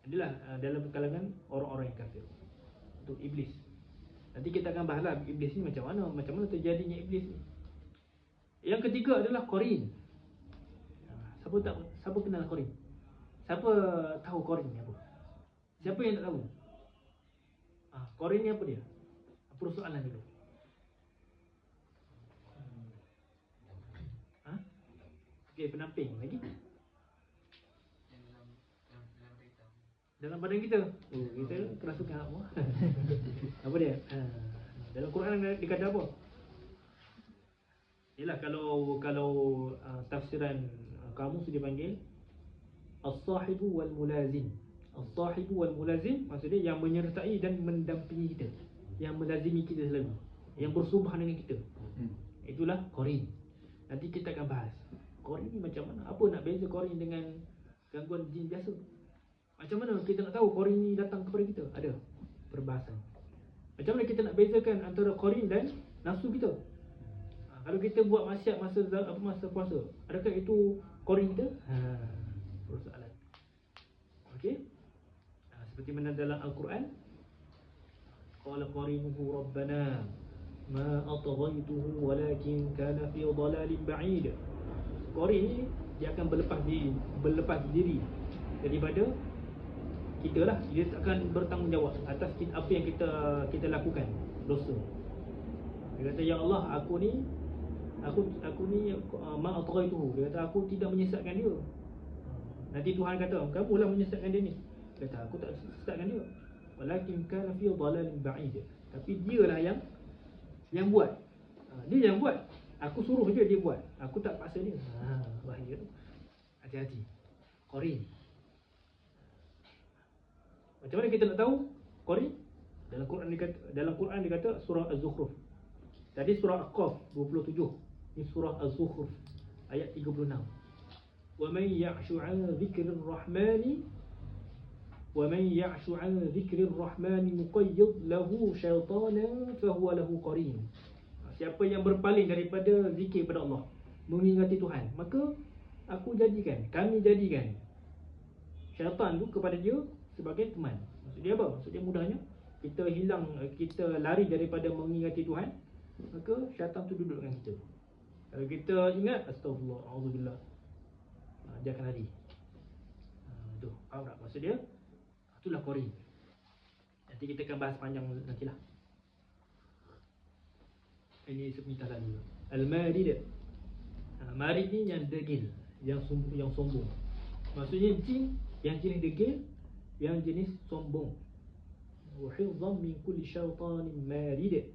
Adalah dalam kalangan orang-orang yang kafir. Untuk iblis. Nanti kita akan bahaslah iblis ni macam mana terjadinya iblis ni. Yang ketiga adalah Qarin. Siapa kenal Qarin? Siapa tahu Qarin ni apa? Siapa yang tak tahu? Qarin ni apa dia? Persoalan dulu. Okey, penamping lagi. Dalam badan kita. Kita kerasukan apa? Apa dia? Dalam Quran dikata apa? Yalah, kalau tafsiran kamus dia panggil as-sahibu wal mulazim. As-sahibu wal mulazim maksudnya yang menyertai dan mendampingi kita, yang melazimi kita selalu, yang bersubah dengan kita. Itulah Qarin. Nanti kita akan bahas Qarin ni macam mana. Apa nak beza Qarin dengan gangguan jin biasa? Macam mana kita nak tahu Qarin ni datang kepada kita? Ada perbahasan. Macam mana kita nak bezakan antara Qarin dan nafsu kita? Kalau kita buat maksiat masa puasa, adakah itu Qarin kita? Persoalan. Okey. Seperti mana dalam Al-Quran, qala qarinuhu rabbana ma atghaytuhu walakin kana fi dhalalin ba'id. Qarin ni dia akan berlepas diri daripada kita lah. Dia akan bertanggungjawab atas apa yang kita lakukan, dosa. Dia kata, ya Allah, aku ni ma atghaytuhu. Dia kata, aku tidak menyesatkan dia. Nanti Tuhan kata, kamulah menyesatkan dia ni. Dia kata, aku tak sesatkan dia. Walakin kana fi dhalalin ba'id. Tapi dialah yang buat. Dia yang buat. Aku suruh dia buat. Aku tak paksa dia. Bahaya tu. Hati-hati. Qarin. Macam mana kita nak tahu Qarin? Dalam Quran dikata surah Az-Zukhruf. Tadi surah Al-Qaf 27. Ini surah Az-Zukhruf ayat 36. Wa man ya'shu 'an dzikrir rahmani nuqayyid lahu syaitanan fahuwa lahu qarin. Siapa yang berpaling daripada zikir pada Allah, mengingati Tuhan, maka kami jadikan syaitan tu kepada dia sebagai teman. Maksudnya apa? Maksudnya mudahnya, kita lari daripada mengingati Tuhan, maka syaitan tu duduk dengan kita. Kalau kita ingat, astagfirullah, auzubillah, dia akan lari. Tu, faham tak maksud dia? Itulah Qarin. Nanti kita akan bahas panjang nantilah. Ini sebentar dulu. Al-Marid. Marid ni yang degil, yang sombong. Maksudnya jin yang jenis degil, yang jenis sombong. Wa hifdhan min kulli syaitanin marid.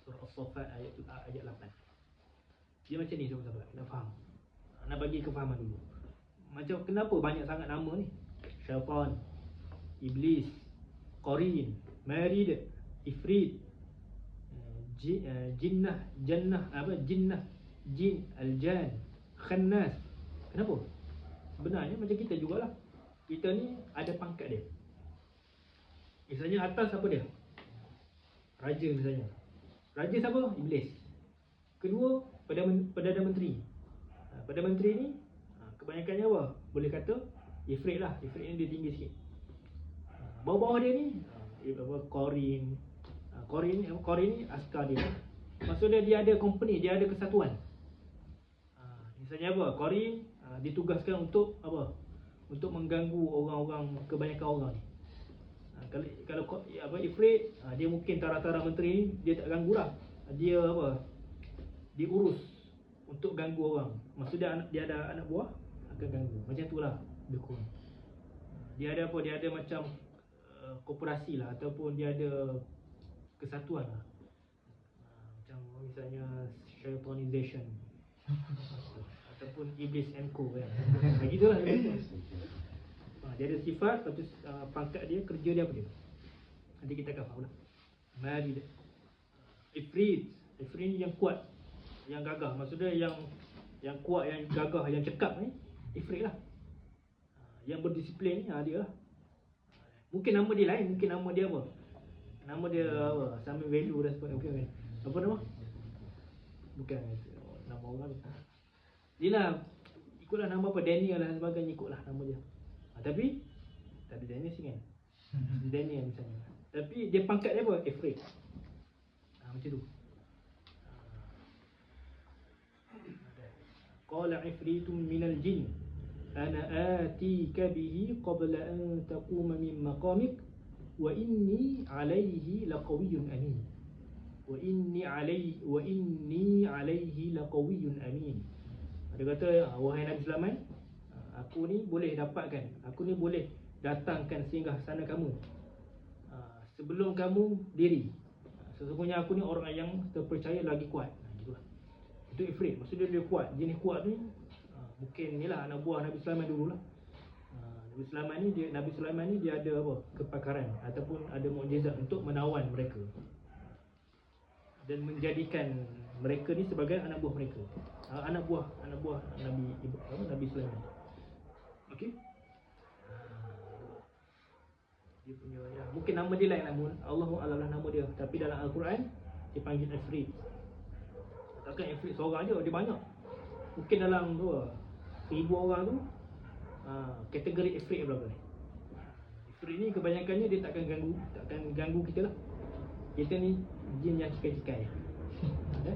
Surah As-Saffat ayat 8. Dia macam ni sahabat-sahabat, nak faham. Nak bagi kefahaman dulu. Macam kenapa banyak sangat nama ni? Syaitan, Iblis, Qarin, Marid, Ifrit, Jinnah, Jin, Al-Jan, Khannas. Kenapa? Sebenarnya macam kita jugalah. Kita ni ada pangkat dia. Misalnya atas apa dia? Raja misalnya. Raja siapa? Iblis. Kedua, Perdana Menteri. Perdana Menteri ni kebanyakannya apa? Boleh kata Ifrit lah. Ifrit ni dia tinggi sikit. Bawah-bawah dia ni Qarin. Qarin ni askar dia. Maksudnya dia ada company, dia ada kesatuan. Misalnya apa? Qarin ditugaskan untuk apa? Untuk mengganggu orang-orang, kebanyakan orang ni. Kalau ifrit, dia mungkin tara-tara menteri ni dia tak ganggu lah. Dia dia urus untuk ganggu orang. Maksudnya dia ada anak buah akan ganggu. Macam tu lah dukun. Dia ada dia ada macam koperasi lah, ataupun dia ada kesatuan lah. Macam misalnya shaitanization ataupun iblis and co kan. Begitulah dia. Dia ada sifat, lepas tu pangkat dia, kerja dia apa dia. Nanti kita akan faham lah. Mari dia. Ifrit ni yang kuat, yang gagah. Maksudnya yang kuat, yang gagah, yang cekap ni Ifrit lah. Yang berdisiplin ni dia lah. Mungkin nama dia lain, mungkin nama dia apa? Nama dia apa? Sama value dan sebagainya. Okay. Apa nama? Bukan nama orang. Dia lah, ikutlah nama apa, Daniel dan sebagainya, ikutlah nama dia. Tapi tak ada Daniel sini kan. Daniel misalnya. Tapi dia pangkat dia apa? Ifrit. Macam tu. Qala ifritun minal jin ana atika bihi qabla an taquma min maqamik wa inni alayhi laqawiyyun amin. Wa inni alayhi laqawiyyun amin. Dia kata, wahai Nabi Sulaiman, aku ni boleh dapatkan, aku ni boleh datangkan singgah sana kamu sebelum kamu diri. Sesungguhnya aku ni orang yang terpercaya lagi kuat. Gitulah. Itu ifrit, maksudnya dia kuat. Jenis kuat ni mungkin inilah anak buah Nabi Sulaiman dululah. Nabi Sulaiman ni dia ada apa? Kepakaran ataupun ada mukjizat untuk menawan mereka dan menjadikan mereka ni sebagai anak buah mereka. Anak buah Nabi Sulaiman. Okey. Dia punya mungkin nama dia lain, namun Allahu a'lam nama dia, tapi dalam Al-Quran dipanggil Ifrit. Takkan Ifrit seorang je, dia banyak. Mungkin dalam 1000 orang tu kategori Ifrit berapa ni? Ifrit ni kebanyakannya dia takkan ganggu kita lah. Kita ni jin yang cikai-cikai. Ada?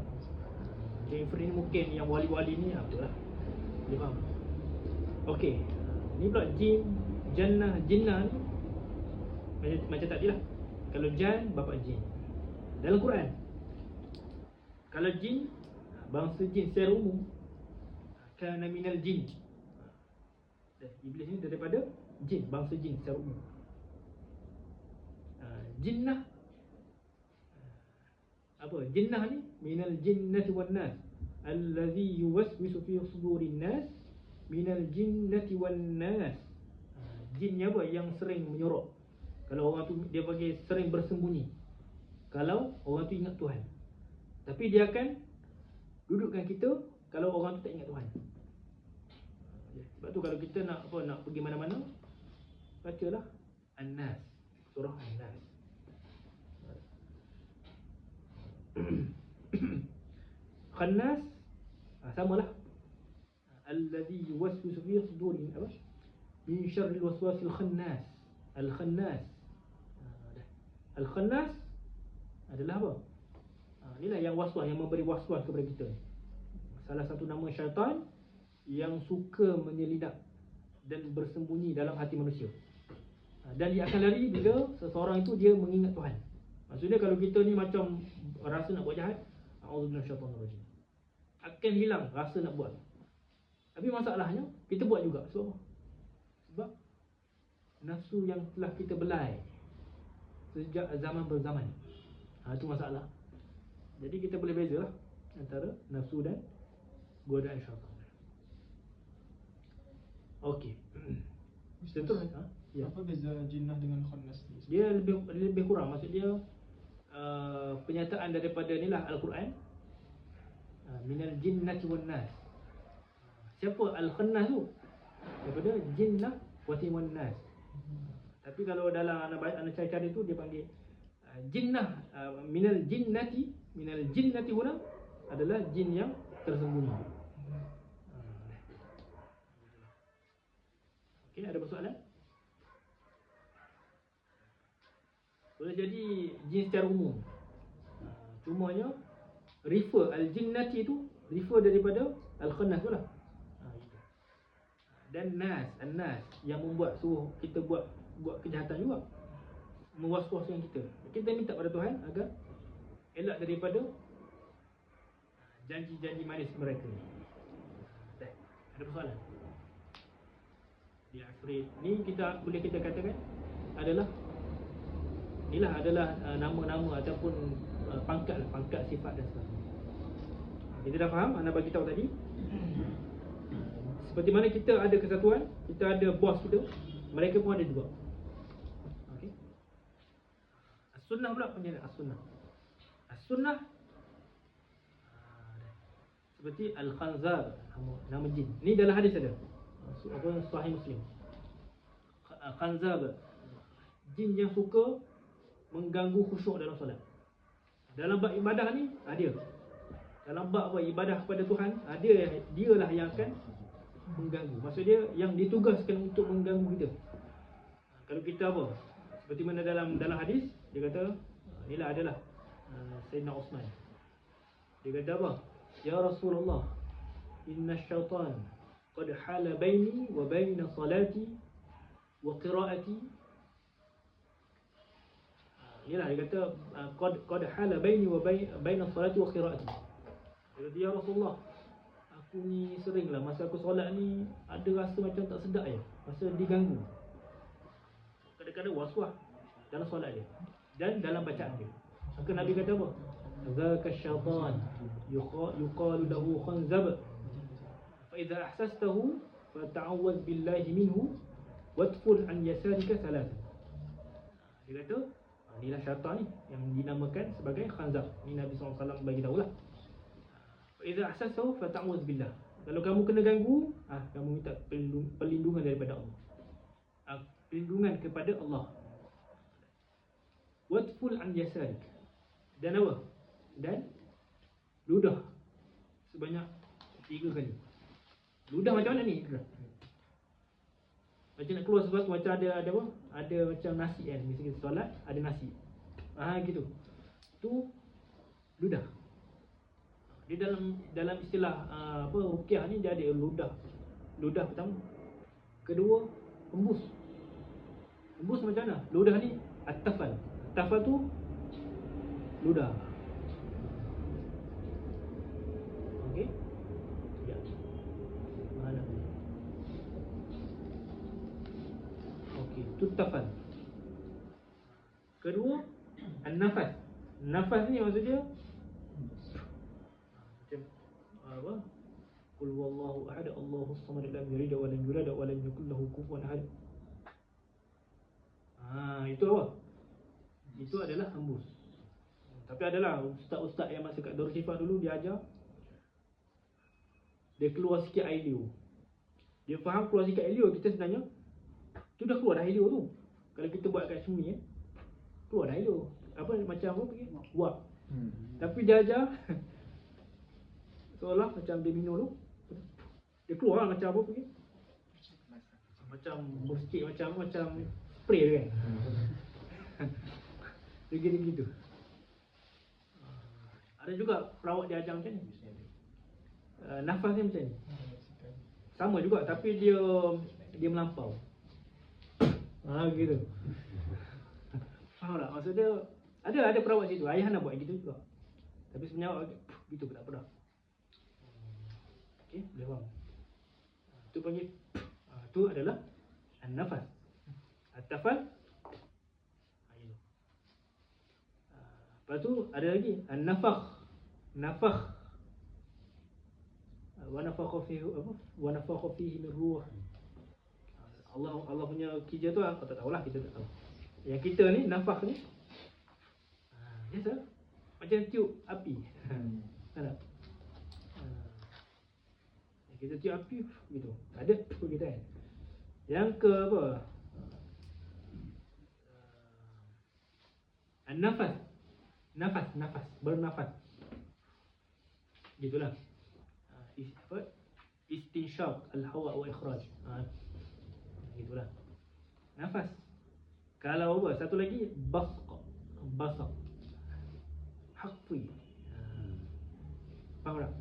Jadi Ifrit ni mungkin yang wali-wali ni apalah. Dia faham. Okey. Ni pula jin, jinnah ni macam tadi lah. Kalau jan, bapa jin. Dalam Quran, kalau jin, bangsa jin secara umum, kana minal jin. Iblis ni daripada jin, bangsa jin secara umum. Jinnah, apa? Jinnah ni minal jinnati wan nas allazi yuwaswisu fi sudurin nas minal jinnati wan nas. Jin ni apa? Yang sering menyorok. Kalau orang tu dia bagi sering bersembunyi. Kalau orang tu ingat Tuhan. Tapi dia akan dudukkan kita kalau orang tu tak ingat Tuhan. Sebab tu kalau kita nak pergi mana-mana, bacalah An-Nas, surah An-Nas. Khannas samalah. Allazi yuwaswisu fi sudurin apa? Min syarril waswasil khannas. Al-Khannas. Al-Khannas adalah apa? Inilah yang waswas, yang memberi waswas kepada kita. Salah satu nama syaitan yang suka menyelinap dan bersembunyi dalam hati manusia. Dan dia akan lari bila seseorang itu dia mengingat Tuhan. Maksudnya kalau kita ni macam rasa nak buat jahat, a'udzubillahi minasyaitonirrajim, akan hilang rasa nak buat. Tapi masalahnya kita buat juga. Sebab nafsu yang telah kita belai sejak zaman berzaman. Itu masalah. Jadi kita boleh bezalah antara nafsu dan godaan syaitan. Okey. Contoh ya. Apa beza jinnah dengan khannas ni? Dia lebih kurang, maksud dia penyataan daripada inilah Al-Quran. Minal jinnati wan nas. Siapa al-khannas tu? Daripada jinnah wan nas. Tapi kalau dalam anak cari-cari tu dia panggil jinnah, minal jinnati huna adalah jin yang tersembunyi. Okey, ada persoalan? Boleh jadi jin secara umum. Cumanya refer al-jinnati tu refer daripada al-khannas tu lah. Dan nas, an-nas yang membuat suruh kita buat kejahatan juga. mewas-waskan kita. Kita minta pada Tuhan agar elak daripada janji-janji manis mereka. Ada persoalan? Dia Afrit ni boleh kita katakan adalah nama-nama ataupun pangkat sifat dan sebagainya. Kita dah faham, anda bagi tahu tadi. Seperti mana kita ada kesatuan, kita ada bos kita, mereka pun ada juga. Okey. As-sunnah pula penjelasan as-sunnah. As-sunnah seperti al-khanzar, nama jin. Ni dalam hadis ada. Sahih Muslim. Khanzar, jin yang suka mengganggu khusyuk dalam solat. Dalam bab ibadah ni dia. Dalam bab ibadah kepada Tuhan, dialah yang akan mengganggu. Maksud dia yang ditugaskan untuk mengganggu kita. Kalau kita apa? Seperti mana dalam hadis dia kata inilah adalah Sayyidina Uthman. Dia kata apa? Ya Rasulullah, inna syaitan qad hala baini wa baina salati wa qiraati. Inilah dia kata qad hala baini wa baina salati wa qiraati. Dia kata ya Rasulullah, aku ni seringlah masa aku solat ni ada rasa macam tak sedap je, rasa diganggu. Kadang-kadang was-was dalam solat dia dan dalam bacaan dia. Maka Nabi kata apa? Zaka syaitan yuqalu lahu khanzab fa idza ahsastahu fata'awwaz billahi minhu wadful an yasarika thalathan. Dia kata inilah syaitan ni yang dinamakan sebagai khanzab. Ni Nabi SAW bagi tahulah. Fa idza ahsastahu fata'awwaz billah. Kalau kamu kena ganggu, kamu minta perlindungan daripada Allah. Perlindungan kepada Allah. Wadful an yasarik. Dan apa? Dan ludah sebanyak 3 kali. Ludah macam mana ni? Macam nak keluar sesuatu, macam ada apa? Ada macam nasi kan. Misalnya kita solat, ada nasi. Gitu. Tu ludah. Dia dalam istilah ruqyah ni dia ada ludah. Ludah pertama. Kedua, hembus. Hembus macam mana? Ludah ni at-tafal. Tafal tu ludah. Okey? Ya. Mana ni? Okey, tu tafal. Kedua, an-nafas. Nafas ni maksud dia macam apa? Qul huwallahu ahad, Allahus samad, lam yalid wa lam yulad wa lam yakul lahu kufuwan ahad. Itu apa? Itu adalah hembus. Tapi adalah ustaz-ustaz yang masa kat Darul Shifah dulu dia ajar, dia keluar sikit air liur. Dia faham keluar sikit air liur, kita sebenarnya tu dah keluar dah air liur tu. Kalau kita buat kat sungai keluar dah air liur. Macam apa pergi? Wap. Tapi dia ajar seolah macam dia minum tu, dia keluar macam apa pergi? Macam bersikit macam spray kan. Dia gitu. Ada juga perawat dia ajar macam ni. Nafas dia macam ni. Sama juga tapi dia melampau. Gitu. Faham tak? Maksud dia ada perawat situ. Ayah nak buat gitu juga. Tapi sebenarnya gitu pun tak apa dah. Okey, boleh faham. Tu panggil tu adalah an-nafas. At-tafal. Lepas tu ada lagi an-nafakh. Nafakh. Wa nafakha fihi min ruh. Allah punya kerja tu aku tak tahulah, kita tak tahu. Yang kita ni nafakh ni biasa macam tiup api. Ada. Kita tiup api gitu. Ada tu kita kan. Yang ke apa? An-nafas. Nafas, bernafas. Gitulah. Istinsyaq al-hawa wa ikhraj. Gitulah. Nafas. Kalau apa? Satu lagi basaq. Haqfi. Faham tak?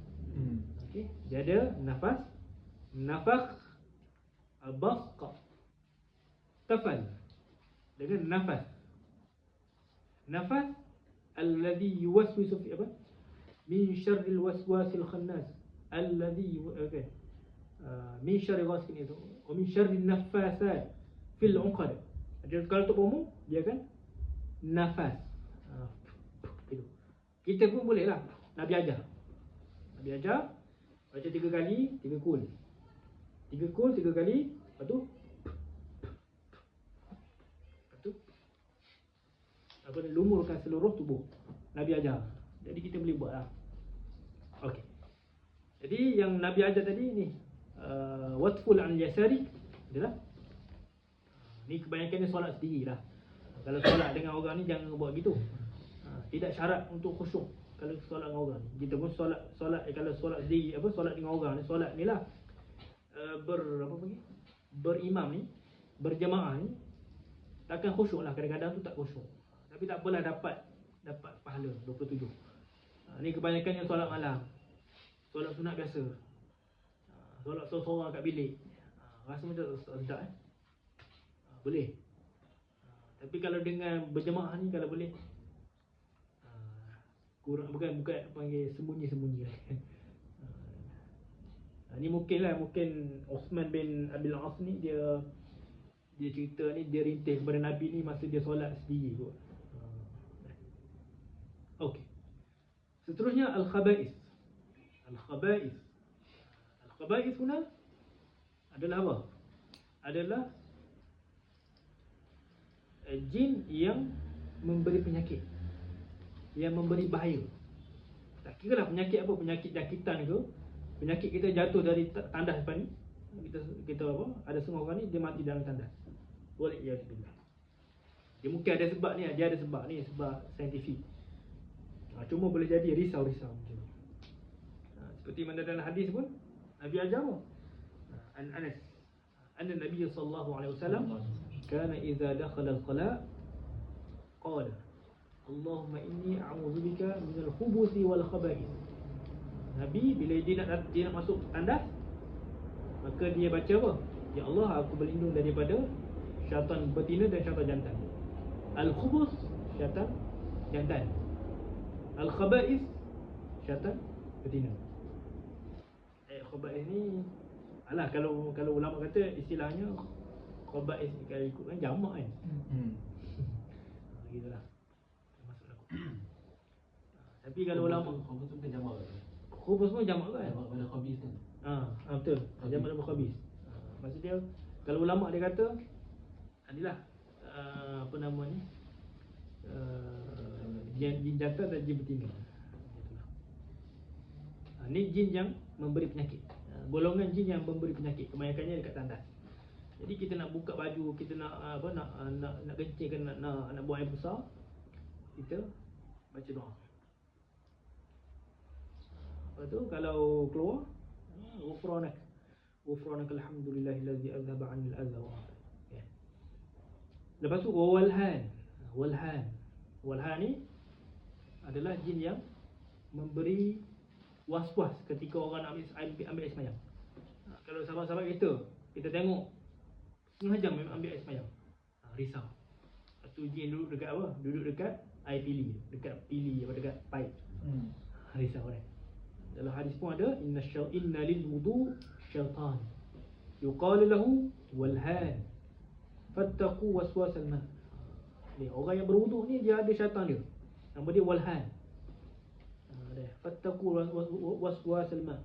Okey. Dia ada nafas, nafakh, basq, tafal. Dengan nafas. Nafas alladhi yuwaswisu fi apa? Min syarril waswasil khannas. Alladhi okay. Min syarri ghasikin itu. Wa min syarri nafasat fil 'uqad. Jadi kalau untuk umum dia kan nafas. Itu. Kita pun boleh lah. Nabi ajar. Nabi ajar baca 3 kali, 3 kul. 3 kul 3 kali, lepas tu apa ni, lumurkan seluruh tubuh. Nabi ajar. Jadi kita boleh buat lah. Okey. Jadi yang Nabi ajar tadi ni watful an yasari adalah ni kebanyakan ni solat sendiri lah. Kalau solat dengan orang ni jangan buat gitu. Tidak syarat untuk khusyuk kalau solat dengan orang ni. Kita pun solat kalau solat sendiri apa solat dengan orang ni, solat ni lah berimam ni, berjemaah ni takkan khusyuk lah, kadang-kadang tu tak khusyuk. Tapi tak apalah, dapat pahala 27. Ni kebanyakan yang solat malam, solat sunat biasa, solat seorang-seorang kat bilik, rasa macam sedap boleh. Tapi kalau dengan berjemaah ni kalau boleh kurang, bukan panggil sembunyi-sembunyi. Ni mungkin Osman bin Abil As ni dia cerita ni, dia rintih kepada Nabi ni masa dia solat sendiri kot. Okey. Seterusnya al-khaba'is. Al-khaba'is huna adalah apa? Adalah jin yang memberi penyakit, yang memberi bahaya. Tak kira lah penyakit apa, penyakit jangkitan ke, penyakit kita jatuh dari tandas depan ni, kita apa, ada setengah orang ni dia mati dalam tandas. Boleh ya bila. Dia mungkin ada sebab ni, dia ada sebab ni, sebab saintifik. Cuma boleh jadi risau-risau macam tu. Seperti mana dalam hadis pun Nabi ajar apa? Anas anna Nabi sallallahu alaihi wasallam kana idza dakhala al-qala qala Allahumma inni a'udzubika minal khubuthi wal khaba'ith. Nabi bila dia nak masuk tandas, maka dia baca apa? Ya Allah, aku berlindung daripada syaitan betina dan syaitan jantan. Al-khubuth syaitan jantan, al-khaba'ith syaitan betina. Khaba'ith ni alah, kalau ulama kata istilahnya khaba'ith kalau ikutkan jamak kan. Gitulah. Masuk aku. Tapi kalau ulama khubus tu bukan jamak ke? khubus pun jamak kan? Jamak pada khabis kan? Betul. Jamak daripada khabis. Maksud dia kalau ulama dia kata adalah apa nama ni? Jin jantan dan jin betina. Itulah. Ni jin yang memberi penyakit. Golongan jin yang memberi penyakit, kebanyakannya dekat tandas. Jadi kita nak buka baju, kita nak nak kencing, nak buang air besar, kita baca doa. Lepas tu kalau keluar, ghufranak alhamdulillahillazi azhaba 'anil adha wa afiyah. Lepas tu walhan ni adalah jin yang memberi was-was ketika orang nak ambil air semayang. Kalau sahabat-sahabat kita tengok setengah jam ambil air semayang, risau. Lepas tu jin duduk dekat apa? Duduk dekat air pili, dekat pipe. Risau kan. Dalam hadis pun ada inna lil wudu syaitan yuqalu lahu walhan fattaqu waswasal ma. Ni orang yang berwuduk ni dia ada syaitan dia. Nama dia walhan. Fattaqu waswasal ma.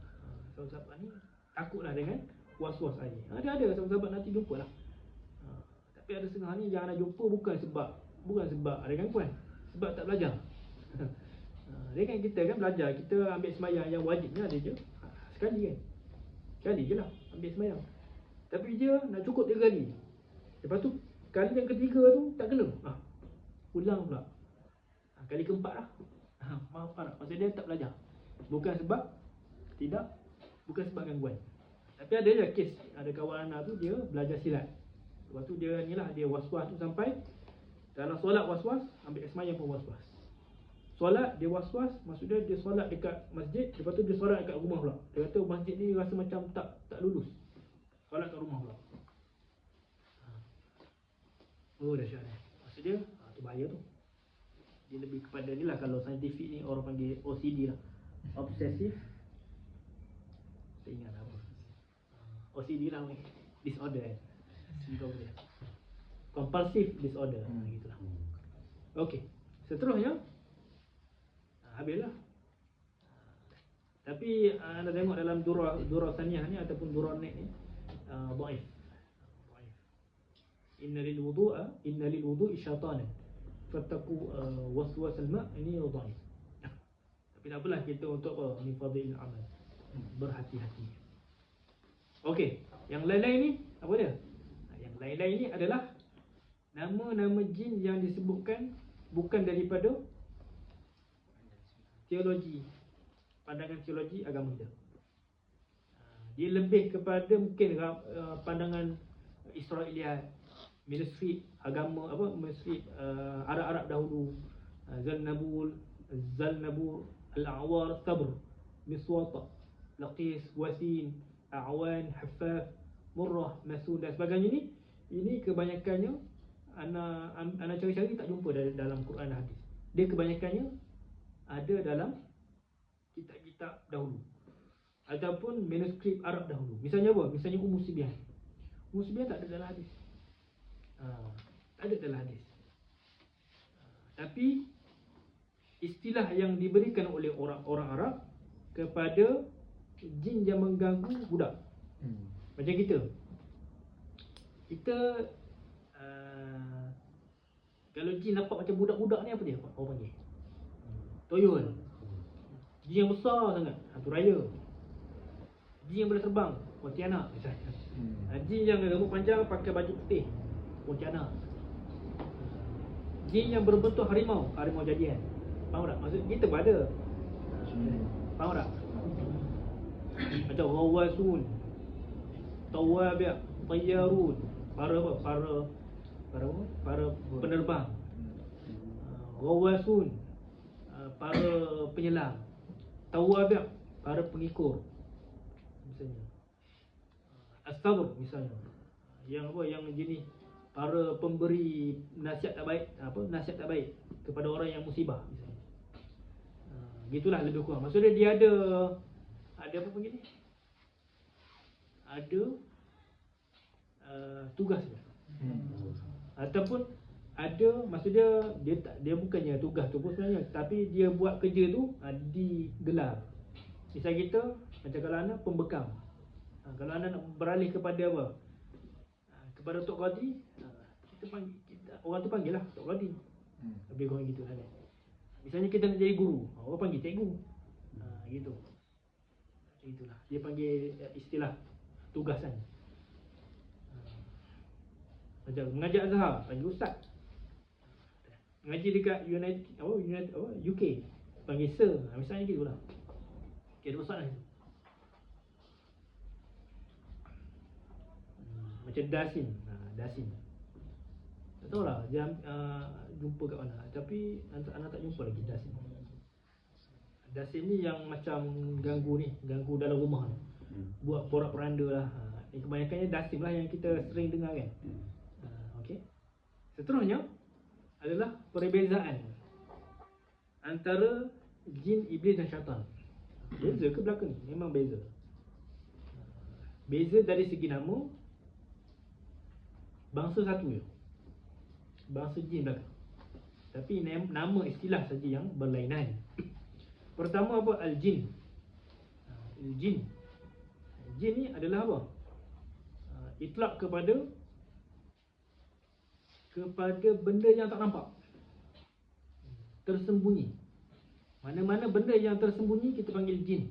Sahabat ni takutlah dengan was-was air. Ada sahabat nanti jumpalah. Tapi ada setengah ni yang nak jumpa bukan sebab ada gangguan, sebab tak belajar. Dia kan kita kan belajar, kita ambil semayang yang wajibnya ada je sekali kan. Sekali je lah ambil semayang. Tapi dia nak cukup 3 kali. Lepas tu kali yang ketiga tu tak kena. Ulang pula. Kali keempat lah. Faham tak? Maksud dia tak belajar. Bukan sebab gangguan. Tapi ada je kes, ada kawan anak tu dia belajar silat. Lepas tu dia ni lah, dia was-was tu sampai dalam solat was-was, ambil semayang pun was-was. Solat dia was-was, maksudnya dia solat dekat masjid, lepas tu dia solat dekat rumah pula. Dia kata masjid ni rasa macam tak lulus. Solat kat rumah pula. Oh dahsyat ni. Maksud dia tu bahaya tu. Dia lebih kepada ni lah, kalau saintifik ni orang panggil OCD lah, obsessive, saya ingat apa, OCD lah, disorder kan, sindrom dia, compulsive disorder, gitulah. Okey, seterusnya habislah. Tapi anda tengok dalam Durrah Saniyah ni ataupun Durrah Net ni, dhaif. Inna lil wudu'i syaitanan fattaqu waswasal ma', ini dhaif. Tapi tak apalah, kita untuk apa? Min fadhilil amal, berhati-hati. Okey, yang lain-lain ni apa dia? Yang lain-lain ni adalah nama-nama jin yang disebutkan bukan daripada teologi, pandangan teologi agama kita. Dia lebih kepada mungkin pandangan Israiliyat, manuskrip agama apa, manuskrip Arab-Arab dahulu, Zalnabur, Al-A'war, Sabr, Miswata, Laqis, Wasin, A'wan, Haffaf, Murrah, Masud dan sebagainya ni. Ini kebanyakannya ana cari-cari tak jumpa dalam Quran dan hadis. Dia kebanyakannya ada dalam kitab-kitab dahulu ataupun manuskrip Arab dahulu. Misalnya apa? Misalnya Ummu Sibyan. Ummu Sibyan tak ada dalam hadis. Tak ada dalam hadis. Tapi istilah yang diberikan oleh orang Arab kepada jin yang mengganggu budak. Macam kita kalau jin nampak macam budak-budak ni, apa dia orang panggil? Toyol. Jin yang besar sangat, hantu raya. Jin yang boleh terbang, Pontianak misalnya. Jin yang rambut panjang pakai baju putih, Pontianak. Jin yang berbentuk harimau jadian. Faham tak? Maksud kita pun ada. Faham tak? Macam Rawasun, Tawabi', Tayyarun, para penerbang. Rawasun, para penyelam. Tawabi', para pengikur misalnya. As-Sabr misalnya, yang apa, yang jenis para pemberi nasihat tak baik, nasihat tak baik kepada orang yang musibah misalnya. Gitulah lebih kurang. Maksudnya dia ada apa panggil ni? Ada tugas dia. Ataupun ada, maksudnya dia bukannya tugas tu pun sebenarnya, tapi dia buat kerja tu digelar. Misal kita, macam kalau anak pembekam, kalau anak nak beralih kepada apa, kepada Tok Qadri, orang tu panggil lah Tok Qadri. Lebih kurang gitu kan. Misalnya kita nak jadi guru, orang panggil cikgu. Gitu. Itulah dia panggil istilah tugasan. Macam mengajar Azhar, panggil ustaz. Mengaji dekat UK, panggil sir. Misalnya gitulah. Okay, ada masalah itu. Macam Dasin. Dasin. Tak tahulah dia jumpa kat mana, tapi anak tak jumpa lagi Dasin. Dasin ni yang macam ganggu dalam rumah ni. Buat porak-poranda lah. Kebanyakannya Dasin lah yang kita sering dengar kan. Okey. Seterusnya adalah perbezaan antara jin, iblis dan syaitan. Beza ke belakang? Memang beza. Beza dari segi nama, bangsa satu je, bangsa jin belakang. Tapi nama istilah saja yang berlainan. Pertama apa? Al-Jin. Jin. Jin ni adalah apa? Itlak kepada benda yang tak nampak, tersembunyi. Mana-mana benda yang tersembunyi kita panggil jin.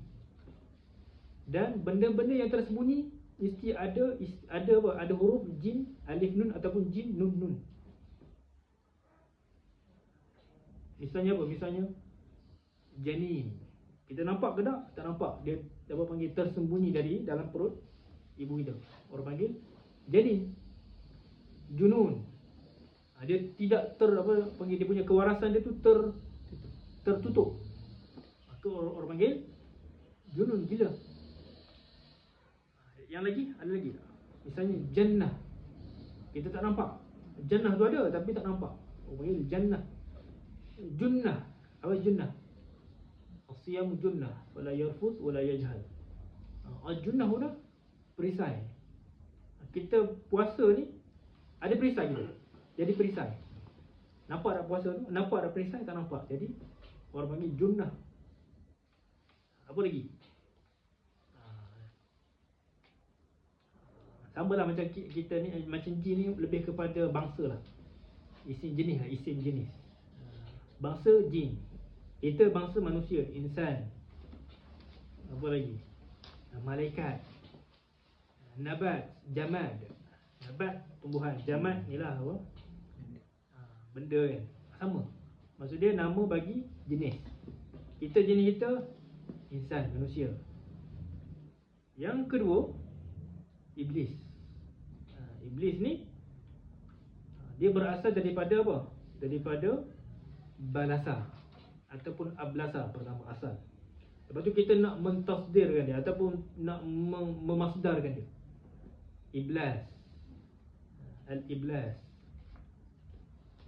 Dan benda-benda yang tersembunyi mesti ada apa? Ada huruf jin, alif nun ataupun jin nun nun. Misalnya apa? Misalnya janin. Kita nampak ke tak? Tak nampak. Dia apa panggil tersembunyi dari dalam perut ibu kita. Orang panggil janin. Junun. Dia tidak panggil, dia punya kewarasan dia tu tertutup. Maka orang panggil junun, gila. Yang lagi, ada lagi. Misalnya jannah. Kita tak nampak. Jannah tu ada tapi tak nampak. Orang panggil jannah. Junnah. Apa junnah? As-siyam junnah wala yarfuz wala yajhal. Al-junnah huna perisai. Kita puasa ni ada perisai kita. Jadi perisai. Nampak tak puasa tu? Nampak tak perisai? Tak nampak. Jadi orang panggil junnah. Apa lagi? Sama lah macam kita ni, macam jin ni lebih kepada bangsa lah. Isim jenis lah, isim jenis. Bangsa jin. Kita bangsa manusia, insan. Apa lagi? Malaikat. Nabat, jamad. Nabat, tumbuhan. Jamad ni lah apa? Benda kan. Sama. Maksud dia nama bagi jenis. Kita jenis kita insan, manusia. Yang kedua, iblis. Iblis ni dia berasal daripada apa? Daripada balasa ataupun ablasa pertama asal. Lepas tu kita nak mentasdirkan dia ataupun nak memasdarkan dia. Iblis. Al-iblis.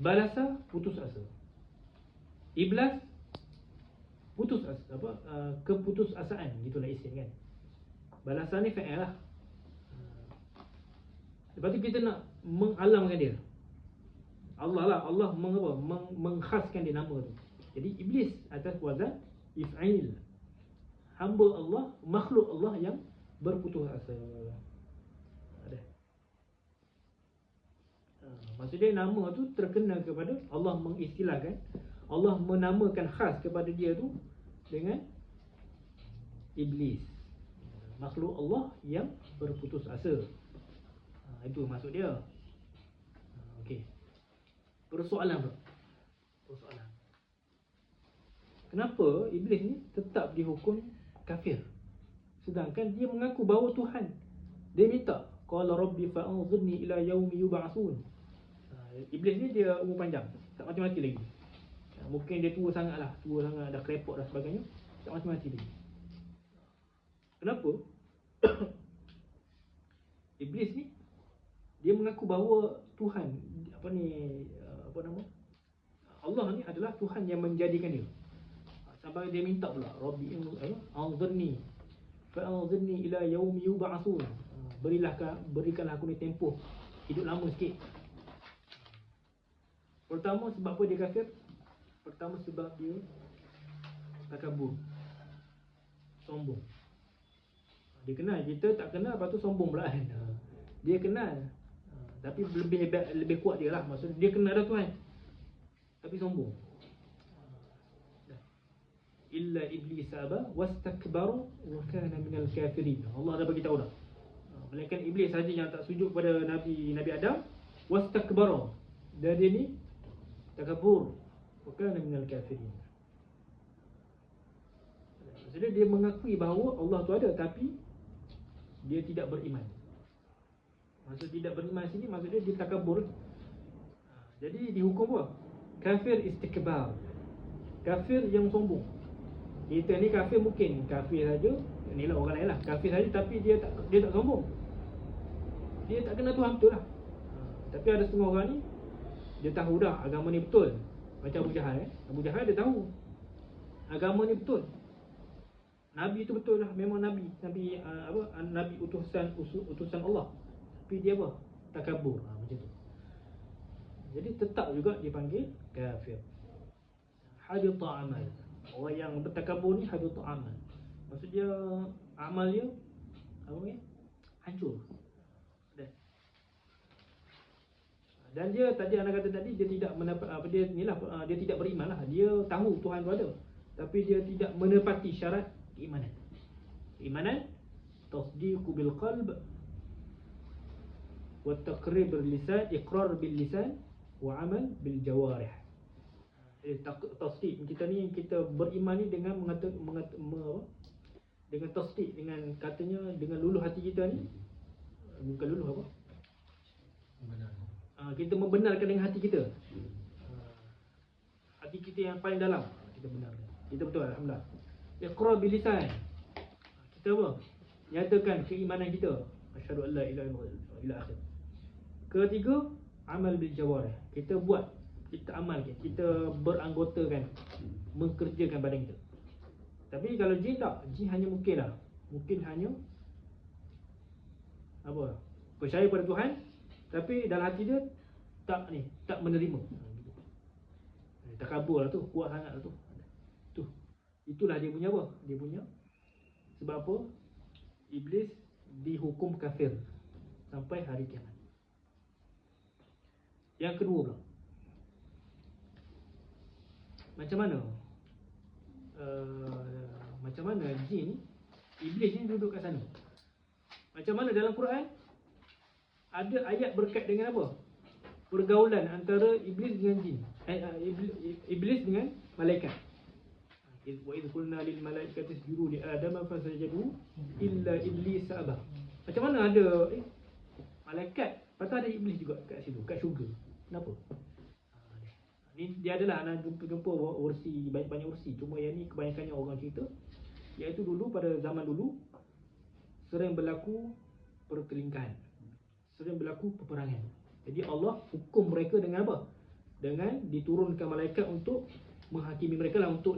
Balasa putus asa. Iblis putus asa, apa? Keputusasaan gitulah isim kan. Balasa ni fa'il lah. Lepas tu kita nak mengalamkan dia. Allah lah, Allah mengkhaskan dia nama tu. Jadi iblis atas wazan if'il. Hamba Allah, makhluk Allah yang berputus asa. Ada. Maksudnya nama tu terkena kepada Allah, mengistilahkan, Allah menamakan khas kepada dia tu dengan iblis. Makhluk Allah yang berputus asa. Itu maksud dia. Okey. Persoalan bro. Persoalan. Kenapa iblis ni tetap dihukum kafir? Sedangkan dia mengaku bahawa Tuhan. Dia minta, qala rabbi fa'anzirni ila yaumi yub'atsun. Iblis ni dia umur panjang, tak mati-mati lagi. Mungkin dia tua sangat lah, tua sangat, dah krepot dan sebagainya, tak mati-mati lagi. Kenapa? Iblis ni dia mengaku bahawa Tuhan, apa nama? Allah ni adalah Tuhan yang menjadikan dia. Sampai dia minta pula, Rabbi anzirni fa'anzirni ila yaumi yub'atsun. Berikanlah aku ni tempoh hidup lama sikit. Pertama sebab apa dia kafir? Pertama sebab dia takabur, sombong. Dia kenal, kita tak kenal, lepas tu sombong pula kan. Dia kenal, tapi lebih kuat dia lah. Maksudnya dia kenal dah Tuhan, tapi sombong. Illa iblis aba wastakbara wa kana minal kafirin. Allah dah bagi tahu dah. Melainkan iblis saja yang tak sujud kepada Nabi Adam, wastakbara. Dan dia ni takabur, wa kana minal kafirin. Maksudnya dia mengakui bahawa Allah tu ada, tapi dia tidak beriman. Maksud tidak beriman sini, maksudnya dia takabur. Jadi dihukum apa? Kafir istikbar. Kafir yang sombong. Kita ni kafir mungkin kafir saja, inilah orang lain lah, kafir saja tapi dia tak sombong. Dia tak kenal Tuhan betul lah. Tapi ada setengah orang ni dia tahu dah agama ni betul. Macam Abu Jahal Abu Jahal dia tahu agama ni betul. Nabi tu betul lah, memang Nabi Nabi utusan Allah. Tapi dia apa? Takabur, macam tu. Jadi tetap juga dipanggil kafir. Hadita amal. Orang yang bertakabur ni hadita amal. Maksud dia amal dia hancur. Dan dia tadi anda kata tadi dia tidak dia tidak beriman lah. Dia tahu Tuhan tu ada, tapi dia tidak menepati syarat keimanan. Keimanan tasdiqu bil qalb wa taqrir bil lisan, iqrar bil lisan wa amal bil jawarih. Tasdiq kita ni, kita beriman ni dengan dengan tasdiq, dengan katanya, dengan luluh hati kita ni. Bukan luluh apa? Kita membenarkan dengan hati kita. Hati kita yang paling dalam kita benarkan. Kita betul, alhamdulillah. Iqrar bil lisan. Kita apa? Nyatakan keimanan kita. Asyhadu an la ilaha illallah ila akhir. Ketiga, amal bil jawarih. Kita buat kita amalkan, kita beranggotakan, mengerjakan badan kita. Tapi kalau jin tak, jin hanya mungkin lah, mungkin hanya apa, percaya pada Tuhan, tapi dalam hati dia tak menerima. Takabur lah tu, kuat sangat lah tu. Itulah dia punya apa? Dia punya sebab apa? Iblis dihukum kafir sampai hari kiamat. Yang kedua pula, macam mana jin, iblis ni duduk kat sana? Macam mana dalam Quran ada ayat berkait dengan apa? Pergaulan antara iblis dengan jin, iblis dengan malaikat. Wa idh qulna lil malaikati isjudu li adama fasajadu illa iblis aba. Macam mana ada malaikat, patut ada iblis juga kat situ, kat syurga. Kenapa? Ni dia adalah anak jumpa ursi, banyak ursi. Cuma yang ni kebanyakannya orang cerita, iaitu dulu pada zaman dulu sering berlaku pertelingkahan, sering berlaku peperangan. Jadi Allah hukum mereka dengan apa? Dengan diturunkan malaikat untuk menghakimi mereka lah, untuk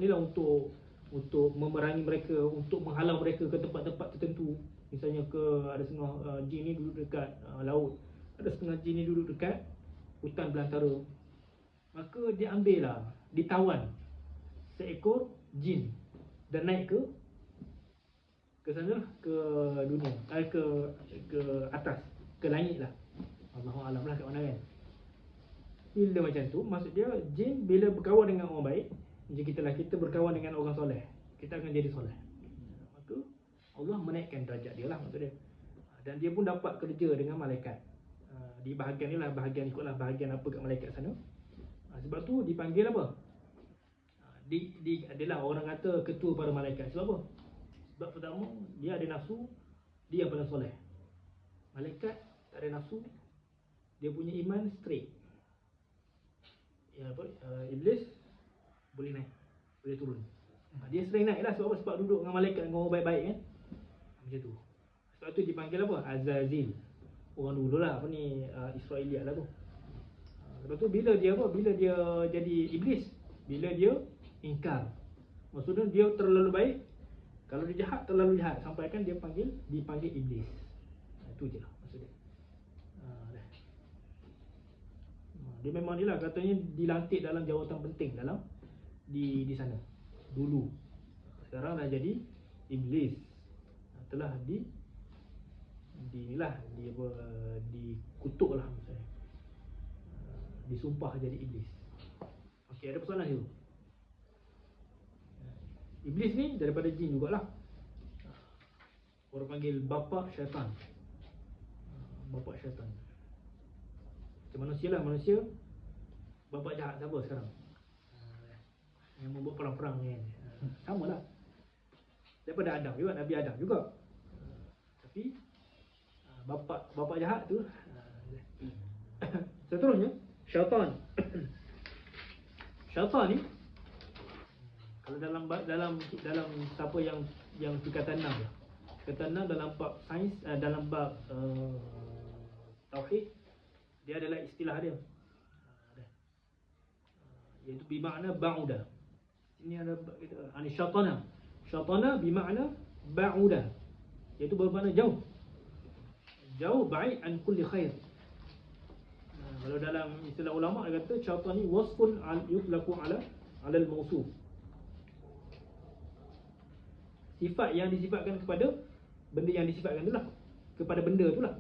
memerangi mereka, untuk menghalau mereka ke tempat-tempat tertentu. Misalnya ada setengah jin ni duduk dekat laut, ada setengah jin ni duduk dekat hutan belantara. Maka dia ambil lah, ditawan seekor jin dan naik ke sana, ke dunia, ke atas, ke langit lah. Allahu'alam lah kat mana kan. Bila macam tu, maksud dia jin bila berkawan dengan orang baik, macam kita berkawan dengan orang soleh, kita akan jadi soleh. Maka Allah menaikkan derajat dia lah, maksud dia. Dan dia pun dapat kerja dengan malaikat. Di bahagian ni lah, ikutlah bahagian apa kat malaikat sana. Sebab tu dipanggil apa? Adalah orang kata ketua para malaikat. Sebab apa? Sebab pertama, dia ada nafsu, dia paling soleh. Malaikat tak ada nafsu, dia punya iman straight. Iblis boleh naik, boleh turun. Dia sering naik lah, sebab apa? Sebab duduk dengan malaikat, dengan orang baik-baik kan. Macam tu. Sebab tu dipanggil apa? Azazil. Orang dulu lah, Israeliat lah tu. Lepas tu bila dia jadi iblis, bila dia ingkar, maksudnya dia terlalu baik, kalau dia jahat, terlalu jahat, sampai kan dia dipanggil iblis. Itu je lah maksud dia. Dia memang ni lah, katanya dilantik dalam jawatan penting di sana dulu. Sekarang dah jadi iblis, telah dikutuk lah misalnya, disumpah jadi iblis. Okey, ada persoalan tu. Iblis ni daripada jin jugalah. Orang panggil bapa syaitan. Bapa syaitan. Macam manusia lah, manusia bapa jahat siapa sekarang? Yang membuat perang-perang ni kan. Sama lah. Daripada Adam juga, Nabi Adam juga. Tapi bapa jahat tu. Seterusnya syaitan. Syaitan ni kalau dalam siapa yang tingkatan 6 lah. Tingkatan 6 dalam bab sains, dalam bab tauhid, dia adalah istilah dia. Iaitu bermakna ba'uda. Ini ada syaitana. Syaitana bermakna ba'uda. Iaitu bermakna jauh. Jauh, baik an kulli khair. Kalau dalam istilah ulama dia kata syaitan ni wasfun yutlaqu ala al-mawsuf. Sifat yang disifatkan kepada benda yang disifatkan itulah, kepada benda itulah.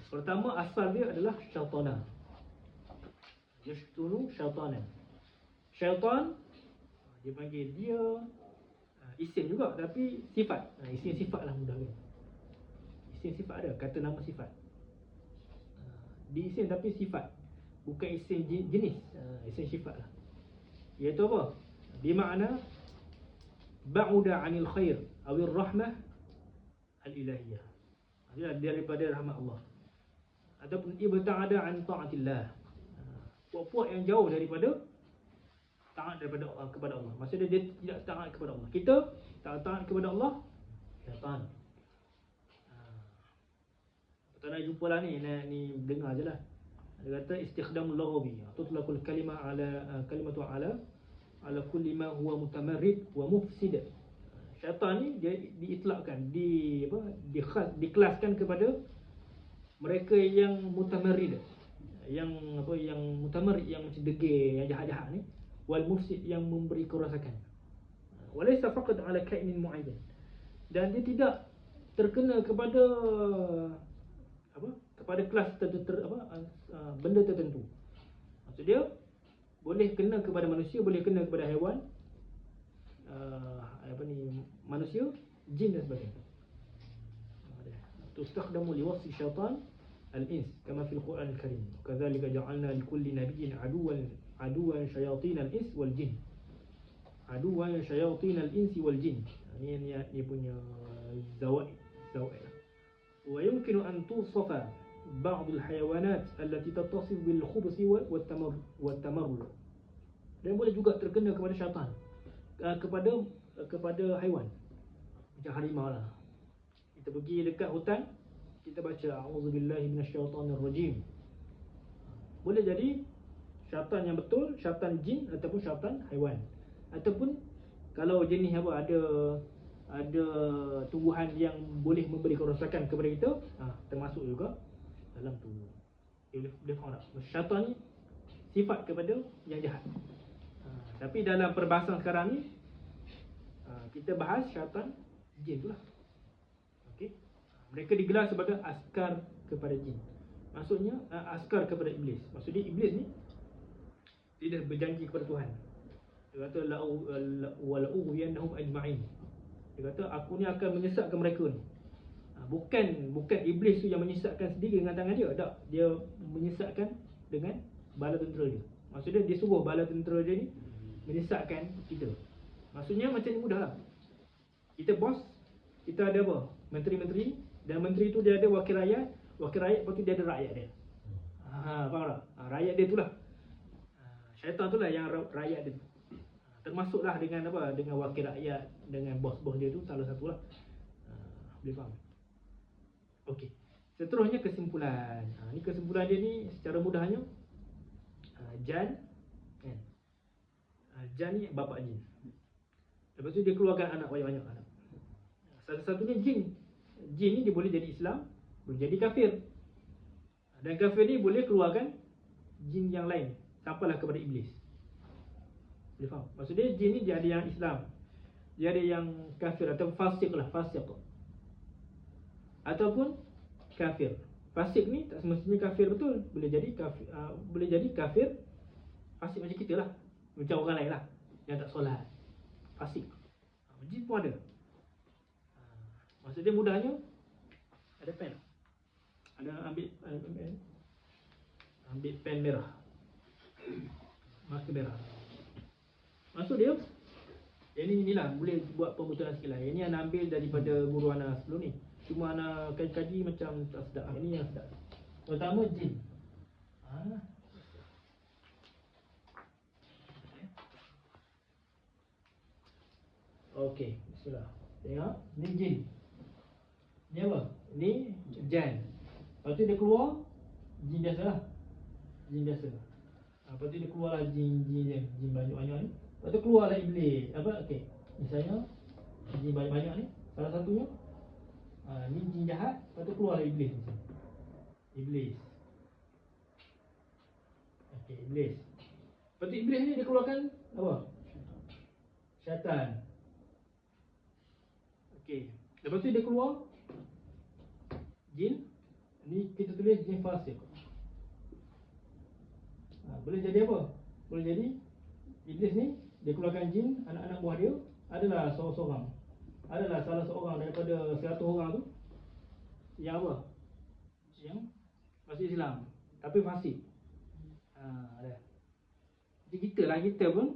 Pertama, asal dia adalah syaitana. Yashtunu syaitanan. Syaitan dia panggil dia isim juga, tapi sifat. Isim sifat lah mudah kan. Isim sifat ada, kata nama sifat. Di isim tapi sifat, bukan isim jenis. Isim sifat lah. Iaitu apa? Bermakna ba'uda 'anil khair awir rahmah al-ilahiyah. Dia daripada rahmat Allah, ataupun ibta'ada 'an ta'atillah. Puak-puak yang jauh daripada taat kepada Allah. Maksudnya dia tidak taat kepada Allah. Kita tak taat kepada Allah, syaitan. Tak nak jumpa lah ni dengar je lah. Dia kata istikhdam lughawi, tutlaqul kalimah ala kalimatu ala kulli ma huwa mutamarrid wa mufsid. Syaitan ni dia diitlakkan, dikelaskan kepada mereka yang mutamarrid, yang mutamarrid, yang macam degil, yang jahat-jahat ni, wal mufsid, yang memberi kerosakan. Walaysa faqat ala kainin mu'ayyan, dan dia tidak terkena kepada kepada kelas benda tertentu. Maksud dia boleh kena kepada manusia, boleh kena kepada haiwan, manusia, jin dan sebagainya. Tustakhdamu liwasfi syaitan al-ins kama fil Quran al-Karim. Kadzalika ja'alna likulli nabiyyin aduwan syayatin al-ins wal jin. Aduwan syayatin al-ins wal jin. Ini punya zawaid. Wa yumkinu an tusafa ba'd al-hayawanat allati tattasif bil khubus wat tamarrud. Dan boleh juga terkena kepada syaitan, kepada haiwan, macam harimau lah. Kita pergi dekat hutan, kita baca a'udzubillahi minasyaitonir rajim. Boleh jadi syaitan yang betul, syaitan jin ataupun syaitan haiwan. Ataupun kalau jenis ada tumbuhan yang boleh memberi kerosakan kepada kita, termasuk juga dalam tu. Dia faham tak? Syaitan ni sifat kepada yang jahat. Tapi dalam perbahasan sekarang ni, kita bahas syaitan jin tu lah. Okey. Mereka digelar sebagai askar kepada jin. Maksudnya askar kepada iblis. Maksudnya iblis ni tidak berjanji kepada Tuhan. Dia kata la'ughwiyannahum ajma'in. Dia kata aku ni akan menyesatkan mereka ni. Bukan iblis tu yang menyesatkan sendiri dengan tangan dia. Tak, dia menyesatkan dengan bala tentera dia. Maksudnya dia suruh bala tentera dia ni menyesatkan kita. Maksudnya macam ni mudah lah. Kita bos, kita ada apa? Menteri-menteri, dan menteri tu dia ada wakil rakyat, lepas tu dia ada rakyat dia. Faham tak? Rakyat dia tu lah. Syaitan tu lah yang rakyat dia tu. Termasuklah dengan apa? Dengan wakil rakyat, dengan bos-bos dia tu, salah satu lah. Boleh faham? Okey. Seterusnya kesimpulan. Ni kesimpulan dia ni secara mudahnya, Jan kan? Jan ni bapa jin. Lepas tu dia keluarkan anak, banyak-banyak anak. Satu-satunya jin ni dia boleh jadi Islam, boleh jadi kafir. Dan kafir ni boleh keluarkan jin yang lain sampailah kepada iblis. Boleh faham? Maksudnya jin ni dia ada yang Islam, dia ada yang kafir atau fasik lah, fasik. Ataupun kafir. Fasik ni tak semestinya kafir betul, boleh jadi kafir fasik macam kita lah, macam orang lain lah yang tak solat, fasik. Jin pun ada. Maksudnya mudahnya, ada pen, ambil pen merah, marker merah. Maksud dia, inilah boleh buat pembetulan sikit lah. Ini Ana ambil daripada guru Ana sebelum ni. Cuma Ana kaji macam tak sedap. Ini yang sedap. Pertama jin. Okey, bismillah. Tengok, ni jin. Ni apa? Ni jan. Lepas tu dia keluar jin biasa lah. Jin biasa. Lepas tu dia keluar lah jin banyak-banyak ni. Lepas tu keluarlah iblis. Okey. Misalnya jin banyak-banyak ni, salah satunya ni jin jahat, lepas tu keluarlah iblis ni. Iblis. Okey, iblis. Lepas tu iblis ni dia keluarkan apa? Syaitan. Okey. Lepas tu dia keluar jin. Ni kita tulis jin fasik. Boleh jadi apa? Boleh jadi iblis ni dia keluarkan jin, anak-anak buah dia adalah seorang-seorang. Adalah salah seorang daripada 100 orang tu yang apa? Yang masuk Islam tapi fasik. Ada. Jadi kita pun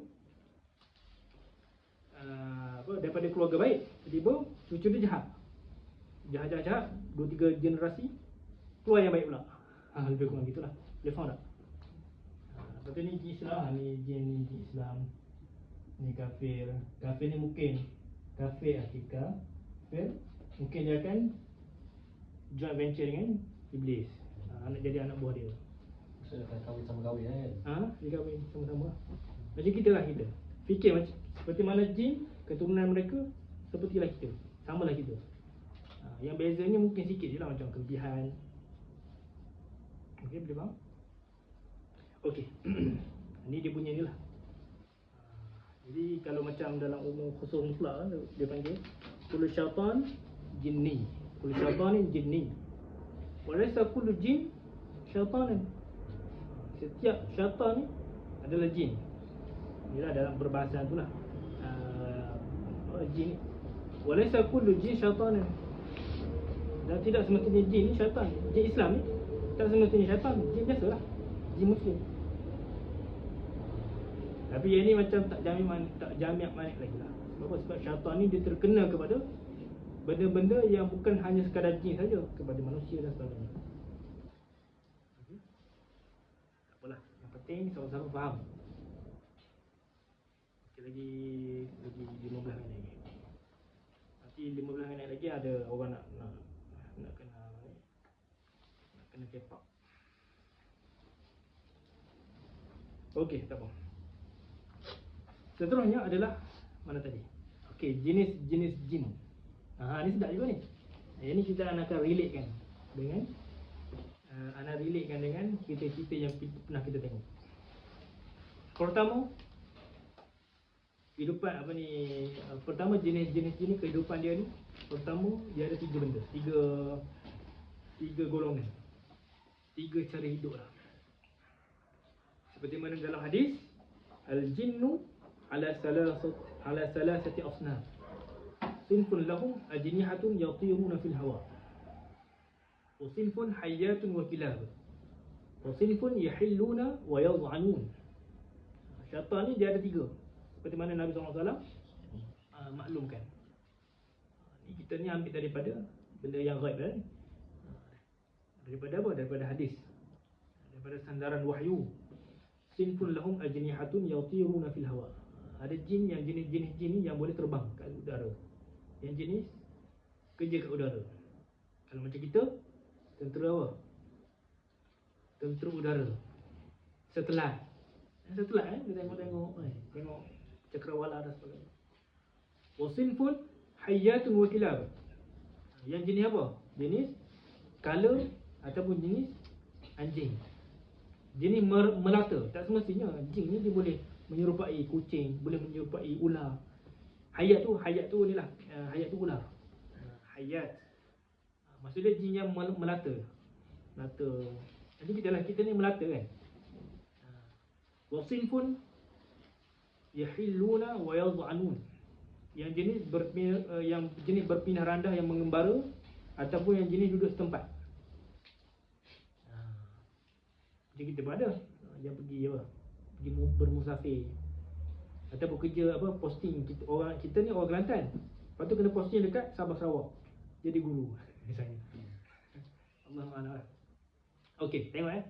daripada keluarga baik, tiba-tiba cucu dia jahat. Jahat-jahat 2-3 generasi keluar yang baik pula. Lebih kurang gitulah. Boleh faham tak? Lepas tu ni jin Islam, ni jin Islam, ni kafir. Kafir ni mungkin kafir hakika, kafir mungkin dia akan joint venture dengan iblis, jadi anak buah dia. Maksudnya akan kahwin sama kahwin kan? Dia kahwin sama-sama lah. Macam kita lah kita. Fikir macam seperti mana jin, keturunan mereka sepertilah kita. Samalah kita. Yang bezanya mungkin sikit je lah, macam kelebihan. Okey, boleh faham? Okey. Ni dia punya ni lah. Jadi kalau macam dalam umum khusus pula dia panggil kullu syaitan jinni. Kullu syaitan jinni. Walaysa kullu jin syaitan. Setiap syaitan ni adalah jin. Inilah dalam perbahasan tu lah. Jin. Walaysa kullu jin syaitan. Dan tidak semestinya jin ni syaitan. Jin Islam ni tak semestinya syaitan. Jin biasalah. Jin Muslim. Tapi yang ni macam tak jamiat manik lagi lah. Sebab syaitan ni dia terkena kepada benda-benda yang bukan hanya sekadar jin saja, kepada manusia dan sebagainya. Okay. Tak apalah, yang penting sama-sama faham. Okay, lagi 15 minit lagi. Nanti 15 minit lagi ada orang nak kena kepak. Okey, tak apa. Seterusnya adalah mana tadi? Okey, jenis-jenis jin. Ni sedap juga ni. Ini kita akan relatekan dengan dengan cerita-cerita yang pernah kita tengok. Pertama, kehidupan pertama jenis-jenis jin ni, kehidupan dia ni, pertama dia ada 3 benda, 3 golongan. 3 cara hidup lah. Seperti mana dalam hadis, al-jinnu ala salasati asnaf. Sinfun lahum ajnihatun yatiruna fil hawa. Wa sinfun hayyatun wa kilab. Wa sinfun yahilluna wa yad'anun. Syaitan ni dia ada 3. Seperti mana Nabi SAW maklumkan. Ni kita ni ambil daripada benda yang ghaib kan. Daripada apa? Daripada hadis. Daripada sandaran wahyu. Sinfun lahum ajnihatun yatiruna fil hawa. Ada jin yang jenis-jenis jin ni yang boleh terbang kat udara. Yang jenis kerja kat udara. Kalau macam kita, tentera apa? Tentera udara. Setelah dia tengok cakrawala dan sebagainya. Wasinfun hayyatun wa kilab. Yang jenis apa? Jenis kala ataupun jenis anjing. Jenis melata. Tak semestinya jin ni dia boleh menyerupai kucing, boleh menyerupai ular. Hayat tu ni lah. Hayat tu ular. Hayat. Maksudnya jin yang melata. Jadi kita ni melata kan. Wasinfun yahilluna wa yad'anun. Yang jenis berpindah randah, yang mengembara, ataupun yang jenis duduk setempat. Macam kita pun ada yang pergi bermusafir ataupun kerja posting. Kita ni orang Kelantan, lepas tu kena posting dekat Sabah Sarawak jadi guru misalnya. Allah. Okey, tengok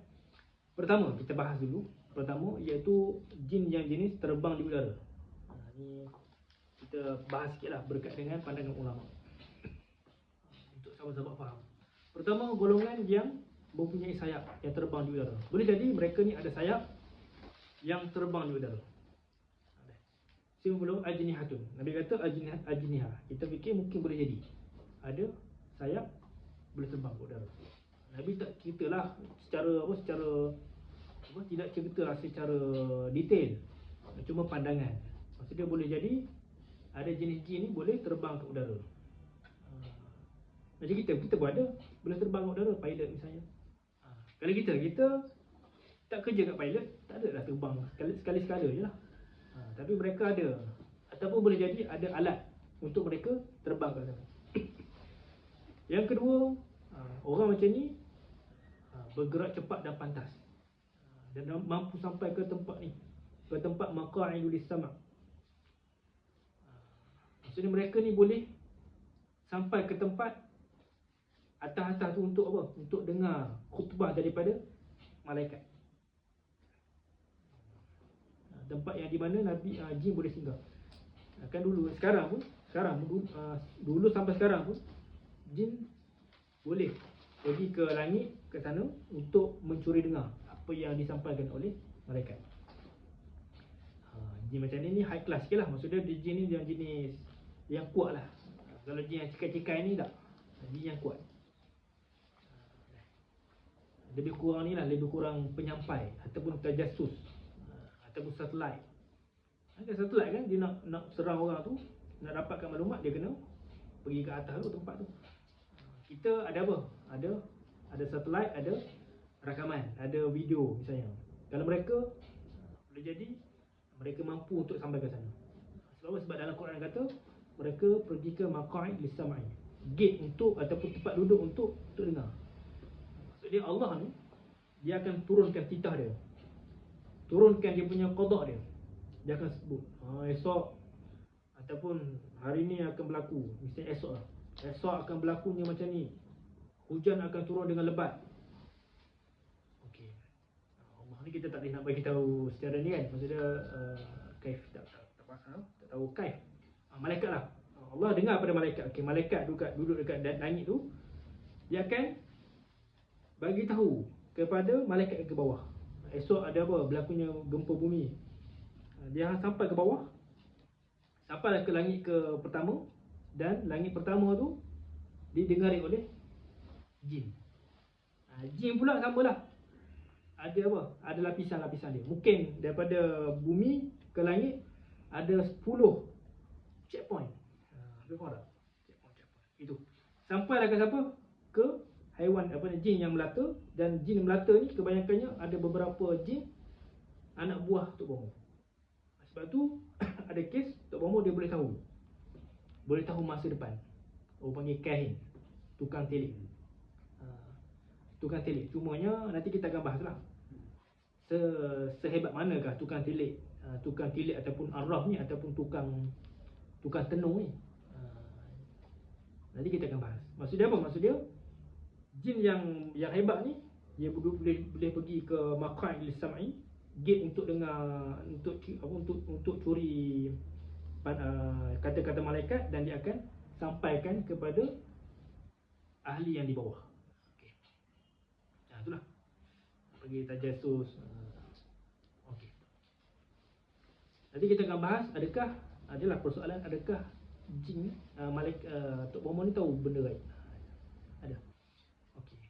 pertama kita bahas dulu. Pertama iaitu jin yang jenis terbang di udara. Ni kita bahas sikitlah berkait dengan pandangan ulama untuk sahabat-sahabat faham. Pertama, golongan yang mempunyai sayap yang terbang di udara. Boleh jadi mereka ni ada sayap yang terbang di udara. Simbol ajnihatun. Nabi kata ajniha. Kita fikir mungkin boleh jadi ada sayap boleh terbang ke udara. Nabi tak ceritalah tidak ceritalah secara detail. Cuma pandangan. Maksudnya boleh jadi ada jenis jin ni boleh terbang ke udara. Macam kita pun ada boleh terbang ke udara, pilot misalnya. Kalau kita tak kerja kat pilot, tak ada lah terbang sekali-sekala je lah. Tapi mereka ada, ataupun boleh jadi ada alat untuk mereka terbang ke sana. Yang kedua, orang macam ni bergerak cepat dan pantas, dan mampu sampai ke tempat ni, ke tempat maqa'idul sama'. Maksudnya mereka ni boleh sampai ke tempat atas-atas tu untuk apa? Untuk dengar khutbah daripada malaikat. Tempat yang di mana Nabi jin boleh singgah. Kan dulu, dulu sampai sekarang pun jin boleh pergi ke langit, ke sana untuk mencuri dengar apa yang disampaikan oleh malaikat. Jin macam ni high class sikit lah. Maksudnya jin ni yang jenis yang kuat lah. Kalau jin yang cikai-cikai ni tak, jin yang kuat. Lebih kurang ni lah, lebih kurang penyampai ataupun tajasus, ataupun satelit. Ada satelit kan, dia nak serang orang tu, nak dapatkan maklumat, dia kena pergi ke atas tu, tempat tu. Kita ada apa? Ada satelit, ada rakaman, ada video misalnya. Kalau mereka boleh jadi mereka mampu untuk sampai ke sana. Sebab apa? Sebab dalam Quran kata mereka pergi ke maq'id lis-sam'i, gate untuk ataupun tempat duduk untuk dengar. Maksudnya Allah ni dia akan turunkan titah dia, turunkan dia punya qada dia. Dia akan sebut esok ataupun hari ni akan berlaku, misalnya esok lah, esok akan berlakunya macam ni, hujan akan turun dengan lebat. Okey, Allah ni kita tak boleh nak bagi tahu secara ni kan, maksudnya kaif tak tahu kaif. Malaikat lah, Allah dengar pada malaikat. Okey, malaikat duduk dekat langit tu, dia akan bagi tahu kepada malaikat ke bawah, esok ada apa, berlakunya gempa bumi. Dia sampai ke bawah, sampailah ke langit ke pertama, dan langit pertama tu didengari oleh jin. Jin pula samalah, ada apa, ada lapisan-lapisan dia. Mungkin daripada bumi ke langit ada 10 checkpoint. Ada faham tak? Checkpoint. Itu sampailah ke siapa? Ke haiwan, apa ni, jin yang melata. Dan jin melata ni kebanyakannya ada beberapa jin anak buah Tok Bomo. Sebab tu ada kes Tok Bomo dia boleh tahu masa depan. Orang panggil kahin, tukang telik. Tukang telik, cumanya nanti kita akan bahas lah sehebat manakah tukang telik ataupun arwah ni, ataupun tukang tenung ni. Nanti kita akan bahas. Maksud dia apa? Maksud dia jin yang hebat ni dia boleh pergi ke maq'id lis-sam'i, gate untuk dengar, untuk curi kata-kata malaikat, dan dia akan sampaikan kepada ahli yang di bawah. Okey. Itulah. Pergi tajasus. Okey. Nanti kita akan bahas adalah persoalan adakah jin malaikat Tok Bomo ni tahu benda gaib. Ada. Okey.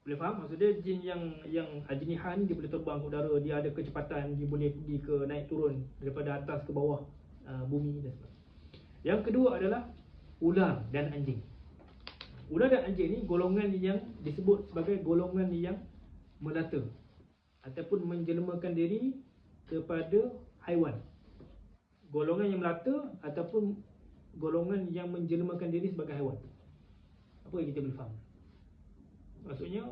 Boleh faham? Maksudnya jin yang ajnihah ni dia boleh terbang ke udara, dia ada kecepatan, dia boleh pergi ke naik turun daripada atas ke bawah bumi dan sebagainya. Yang kedua adalah ular dan anjing. Ular dan anjing ni golongan yang disebut sebagai golongan yang melata ataupun menjelmakan diri kepada haiwan. Golongan yang melata ataupun golongan yang menjelmakan diri sebagai haiwan. Apa yang kita boleh faham? Maksudnya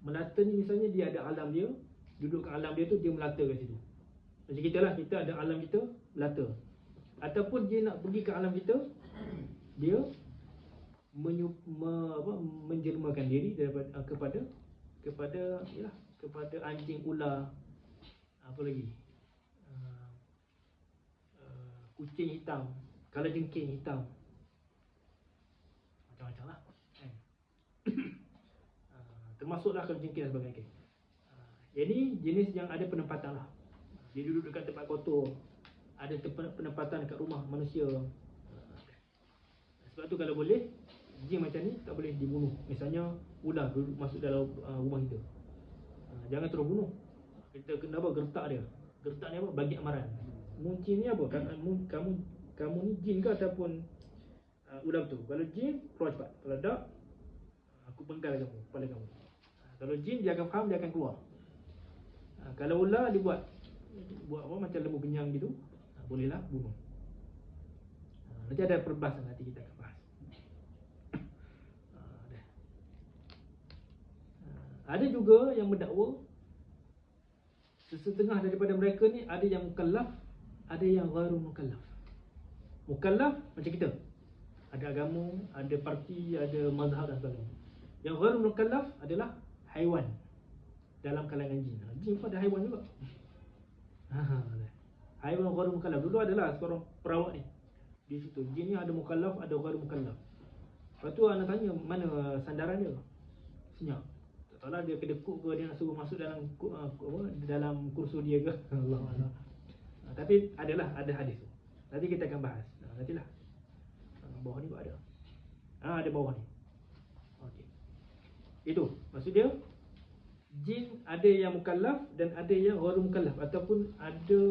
melata ni misalnya dia ada alam dia, duduk kat alam dia tu, dia melata kat situ. Macam kita lah, kita ada alam kita, melata. Ataupun dia nak pergi ke alam kita, dia menjelmakan diri daripada kepada anjing, ular, apa lagi, kucing hitam, kalajengking hitam, macam-macam lah kan. Termasuklah kalajengking dan sebagainya. Jadi jenis yang ada penempatan lah, dia duduk dekat tempat kotor, ada penempatan kat rumah manusia. Sebab tu kalau boleh jin macam ni tak boleh dibunuh. Misalnya ular duduk masuk dalam rumah kita, jangan terus bunuh. Kita kena apa? Gertak dia. Gertak ni apa? Bagi amaran. Munci ni apa? Kamu ni jin ke ataupun ular tu? Kalau jin, keluar cepat. Kalau tak, aku penggal kamu, kepala kamu. Kalau jin dia akan faham, dia akan keluar. Kalau ular dia buat apa macam lembu kenyang gitu, bolehlah bunuh. Nanti ada perbahasan, nanti kita akan bahas. Ada juga yang mendakwa setengah daripada mereka ni ada yang mukallaf, ada yang ghairu mukallaf. Mukallaf macam kita, ada agama, ada parti, ada mazhab dan sebagainya. Yang ghairu mukallaf adalah haiwan dalam kalangan jin. Jin pun ada haiwan juga. Haiwan ghairu mukallaf. Dulu adalah seorang perawat ni di situ. Jin ni ada mukallaf, ada ghairu mukallaf. Lepas tu anak tanya mana sandaran dia, senyap. Tak tahulah dia kedekut ke, dia nak suruh masuk dalam dalam kursus dia ke. Allah Allah. Tapi ada hadis tu. Nanti kita akan bahas. Nantilah. Bawah ni pun ada. Ada bawah ni. Okey. Itu maksud dia, jin ada yang mukallaf dan ada yang ghairu mukallaf, ataupun ada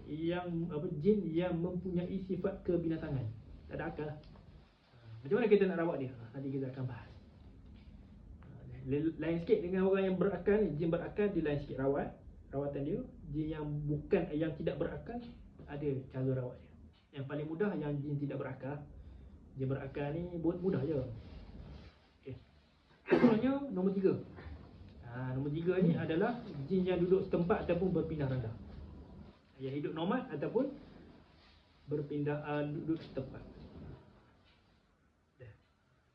yang jin yang mempunyai sifat kebinatangan. Tak ada akal. Macam mana kita nak rawat dia? Nanti kita akan bahas. Lain sikit dengan orang yang berakal ni. Jin berakal dia lain sikit rawatan dia. Jin yang tidak berakal, ada cara rawat dia. Yang paling mudah yang jin tidak berakal. Jin berakal ni mudah je. Okey. Contohnya nombor 3. Nombor 3 ni adalah jin yang duduk setempat ataupun berpindah randah. Yang hidup nomad ataupun berpindah duduk setempat.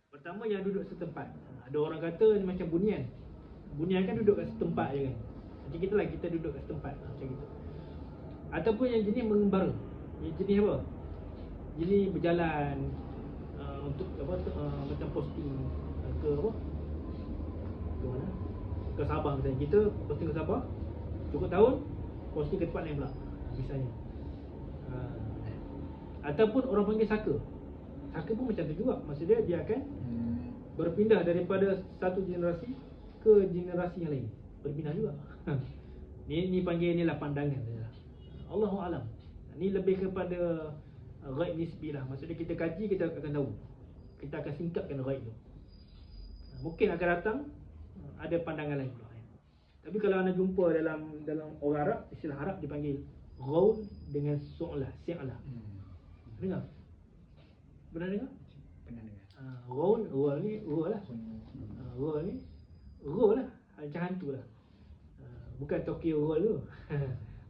Pertama yang duduk setempat. Ada orang kata ni macam bunian. Bunian kan duduk kat setempat je kan. Macam kita duduk kat setempat macam gitu. Ataupun yang jenis mengembara. Yang jenis apa? Jenis berjalan untuk macam posting ke apa? Ke mana? Ke Sabah misalnya. Kita posting ke Sabah, cukup tahun posting ke tempat lain pula misalnya. Ataupun orang panggil saka. Saka pun macam tu juga. Maksudnya dia akan berpindah daripada satu generasi ke generasi yang lain. Berpindah juga. Ni panggil ni lah pandangan saja. Allahu alam. Ni lebih kepada ghaib nisbi lah. Maksudnya kita kaji, kita akan tahu. Kita akan singkapkan ghaib tu. Mungkin akan datang ada pandangan lain pula. Tapi kalau anda jumpa dalam orang Arab, istilah Arab dipanggil ghaul dengan su'lah, si'lah. Dengar? Pernah dengar? Pernah dengar. Ghaul ni lah. Ghaul lah. Macam hantu lah. Bukan Tokyo Ghoul tu.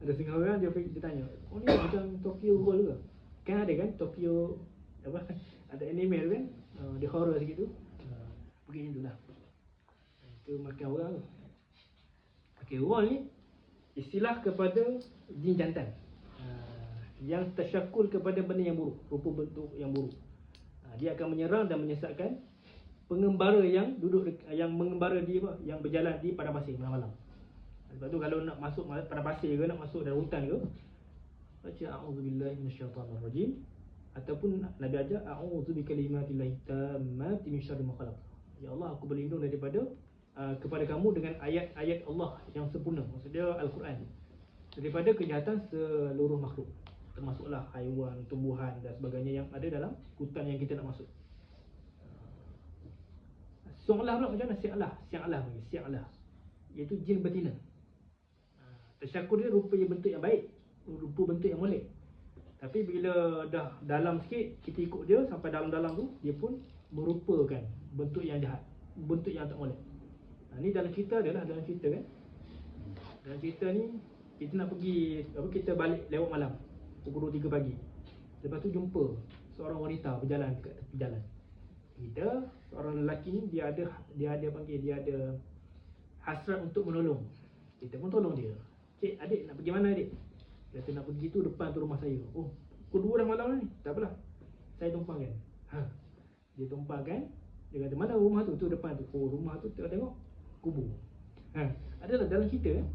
Ada setengah orang dia tanya, oh ni macam Tokyo Ghoul ke? Kan ada kan Tokyo ada anime tu kan, dia horror sikit tu. Begini tu lah. Itu makan orang tu. Okey, Ghoul ni istilah kepada jin jantan yang tersyakul kepada benda yang buruk, rupa bentuk yang buruk. Dia akan menyerang dan menyesatkan pengembara yang mengembara di yang berjalan di padang pasir malam-malam. Sebab tu kalau nak masuk padang pasir ke, nak masuk dalam hutan ke, baca a'udzubillahi minasyaitanirrajim, ataupun Nabi ajar a'udzu bikalimatillahi tammati min syarri ma khalaq. Ya Allah, aku berlindung daripada kepada kamu dengan ayat-ayat Allah yang sempurna. Maksudnya Al-Quran. Daripada kejahatan seluruh makhluk, termasuklah haiwan, tumbuhan dan sebagainya yang ada dalam hutan yang kita nak masuk. Su'lah pula macam mana? Si'lah, iaitu jin betina. Tersyakur dia rupa bentuk yang baik, rupa bentuk yang molek. Tapi bila dah dalam sikit, kita ikut dia sampai dalam-dalam tu, dia pun merupakan bentuk yang jahat, bentuk yang tak molek. Ni dalam cerita adalah dalam cerita kan. Dalam cerita ni kita nak pergi kita balik lewat malam pukul 2-3 pagi. Lepas tu jumpa seorang wanita berjalan dekat tepi jalan. Kita seorang lelaki ni dia ada hasrat untuk menolong. Kita pun tolong dia. Cik, adik nak pergi mana adik? Dia kata nak pergi tu depan tu rumah saya. Oh, pukul 2 dah malam ni. Tak apalah. Saya tumpangkan. Dia tumpangkan. Dia kata mana rumah tu? Tu depan tu. Oh, rumah tu tengok kubur. Adalah dalam cerita kan.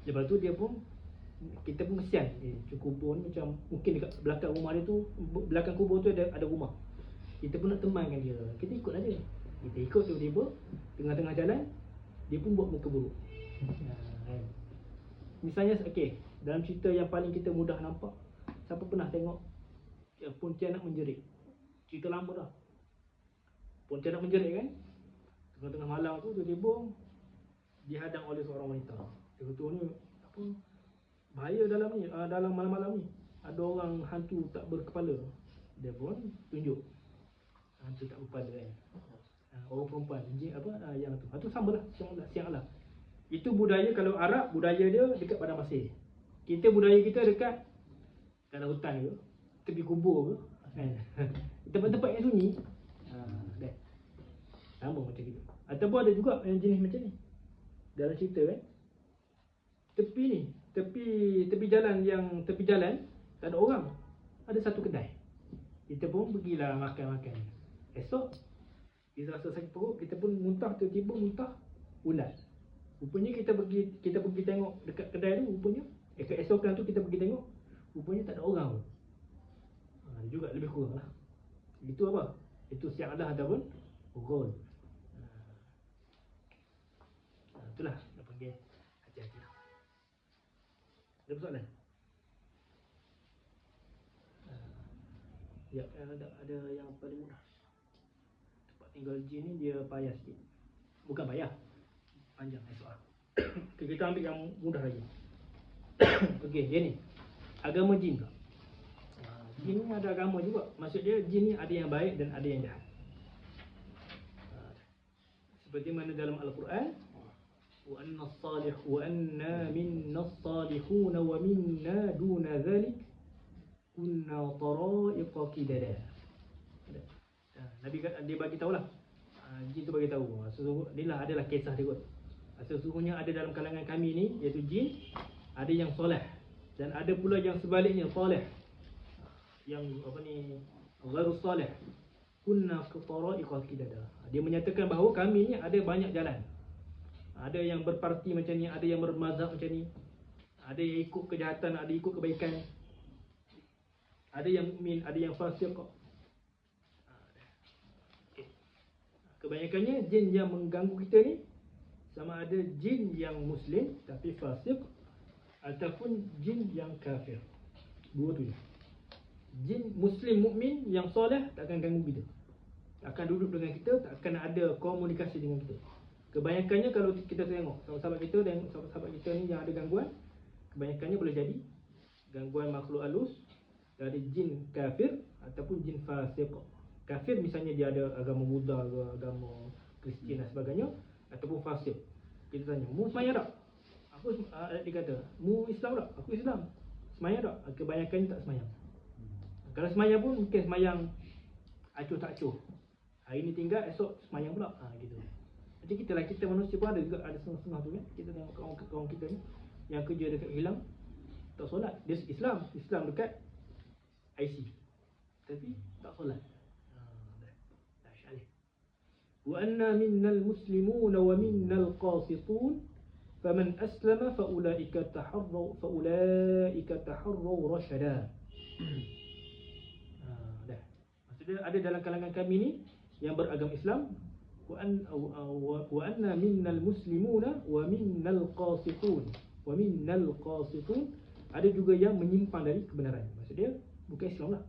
Lepas tu kita pun kesian. Kubur ni macam mungkin dekat belakang rumah dia tu, belakang kubur tu ada rumah. Kita pun nak temankan dia. Kita ikutlah dia. Kita ikut tiba-tiba tengah-tengah jalan dia pun buat muka buruk. Misalnya dalam cerita yang paling kita mudah nampak, siapa pernah tengok Pontianak menjerit? Cerita lama dah. Pontianak menjerit kan? Tengah-tengah malam tu tiba-tiba dihadang oleh seorang wanita. Dia kata ni bahaya dalam ni, dalam malam-malam ni ada orang hantu tak berkepala. Dia pun tunjuk hantu tak berkepala kan. Orang perempuan yang tu. Itu samalah siang lah. Itu budaya, kalau Arab budaya dia dekat padang pasir. Kita budaya kita dekat dalam hutan ke, tepi kubur ke, kan. Tempat-tempat yang sunyi. Sama macam gitu. Ataupun ada juga yang jenis macam ni. Dalam cerita kan. Tepi jalan tak ada orang. Ada satu kedai. Kita pun pergilah makan-makan. Esok kita rasa sakit perut, kita pun muntah, tiba-tiba muntah ulat. Rupanya kita pergi tengok dekat kedai tu, rupanya keesokan tu kita pergi tengok, rupanya tak ada orang pun. Juga lebih kurang lah. Itu apa? Itu si'alah ataupun ghul. Itulah nak panggil hati-hati lah. Ada persoalan? Ya, ada yang paling mudah. Tempat tinggal jin ni dia payah sikit. Bukan payah, panjang soal. Okay, kita ambil yang mudah lagi. Okey, dia ni agama jin pula. Jin ni ada agama juga. Maksud dia jin ni ada yang baik dan ada yang jahat. Seperti mana dalam Al-Quran, wa anna minna as-salihun wa minna duna dhalik kunna tara'iqa qidada. Nabi dia bagi tahulah. Jin tu bagi tahu. Inilah adalah kisah dia kot. Sesungguhnya ada dalam kalangan kami ni, iaitu jin, ada yang soleh dan ada pula yang sebaliknya, soleh. Yang apa ni, ghairu soleh. Kunna tara'iqa qidada. Dia menyatakan bahawa kami ni ada banyak jalan. Ada yang berparti macam ni, ada yang bermazhab macam ni. Ada yang ikut kejahatan, ada ikut kebaikan. Ada yang mukmin, ada yang fasik. Kebanyakannya jin yang mengganggu kita ni sama ada jin yang muslim tapi fasik ataupun jin yang kafir. Dua tu je. Jin muslim mukmin yang soleh tak akan ganggu kita. Tak akan duduk dengan kita, tak akan ada komunikasi dengan kita. Kebanyakannya kalau kita tengok sahabat-sahabat kita dan sahabat-sahabat kita ni yang ada gangguan, kebanyakannya boleh jadi gangguan makhluk halus dari jin kafir ataupun jin fasik. Kafir misalnya dia ada agama Buddha ke agama Kristian dan sebagainya, ataupun fasik. Kita tanya, mu semayang tak? Dia kata, mu Islam tak? Aku Islam. Semayang tak? Kebanyakannya tak semayang. Kalau semayang pun mungkin semayang acuh tak acuh. Hari ni tinggal, esok semayang pula. Gitu. Macam kita lah, kita manusia pun ada juga, ada setengah-setengah tu kan. Kita tengok kawan kita ni yang kerja dekat hilang, tak solat. Dia Islam dekat IC, tapi tak solat. Wa anna minnal muslimun wa minnal qasitun faman aslama faulaika taharraw rasyada. Dah. Maksudnya ada dalam kalangan kami ni yang beragama Islam, wa anna minnal muslimuna wa minnal qasitun. Wa minnal qasitun, ada juga yang menyimpang dari kebenaran. Maksudnya bukan Islam lah.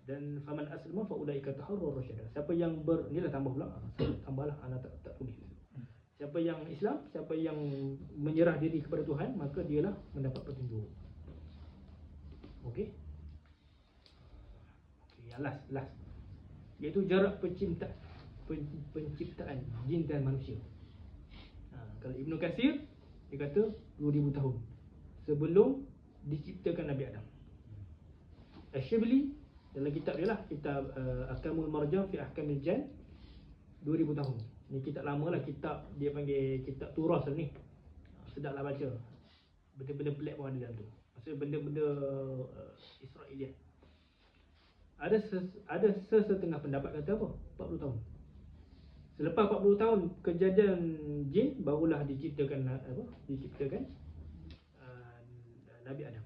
Dan faman aslama faulaika taharraw rasyada. Siapa yang inilah tambah pula. Tambahlah anak tak tulis. Siapa yang Islam, siapa yang menyerah diri kepada Tuhan, maka dialah mendapat petunjuk. Okey. Yang last. Iaitu jarak penciptaan jin dan manusia. Kalau Ibnu Katsir dia kata 2000 tahun sebelum diciptakan Nabi Adam. Asy-Syibli dalam kitab dia lah, kitab Ahkamul Marjan fi Ahkamil Jan, 2000 tahun. Ni kitab lama lah, kitab dia panggil kitab Turas ni. Sedaplah baca. Benda-benda pelik pun ada dalam tu. Maksudnya benda-benda Israeliat. Ada sesetengah pendapat kata apa? 40 tahun. Selepas 40 tahun kejadian jin, barulah diciptakan Nabi Adam.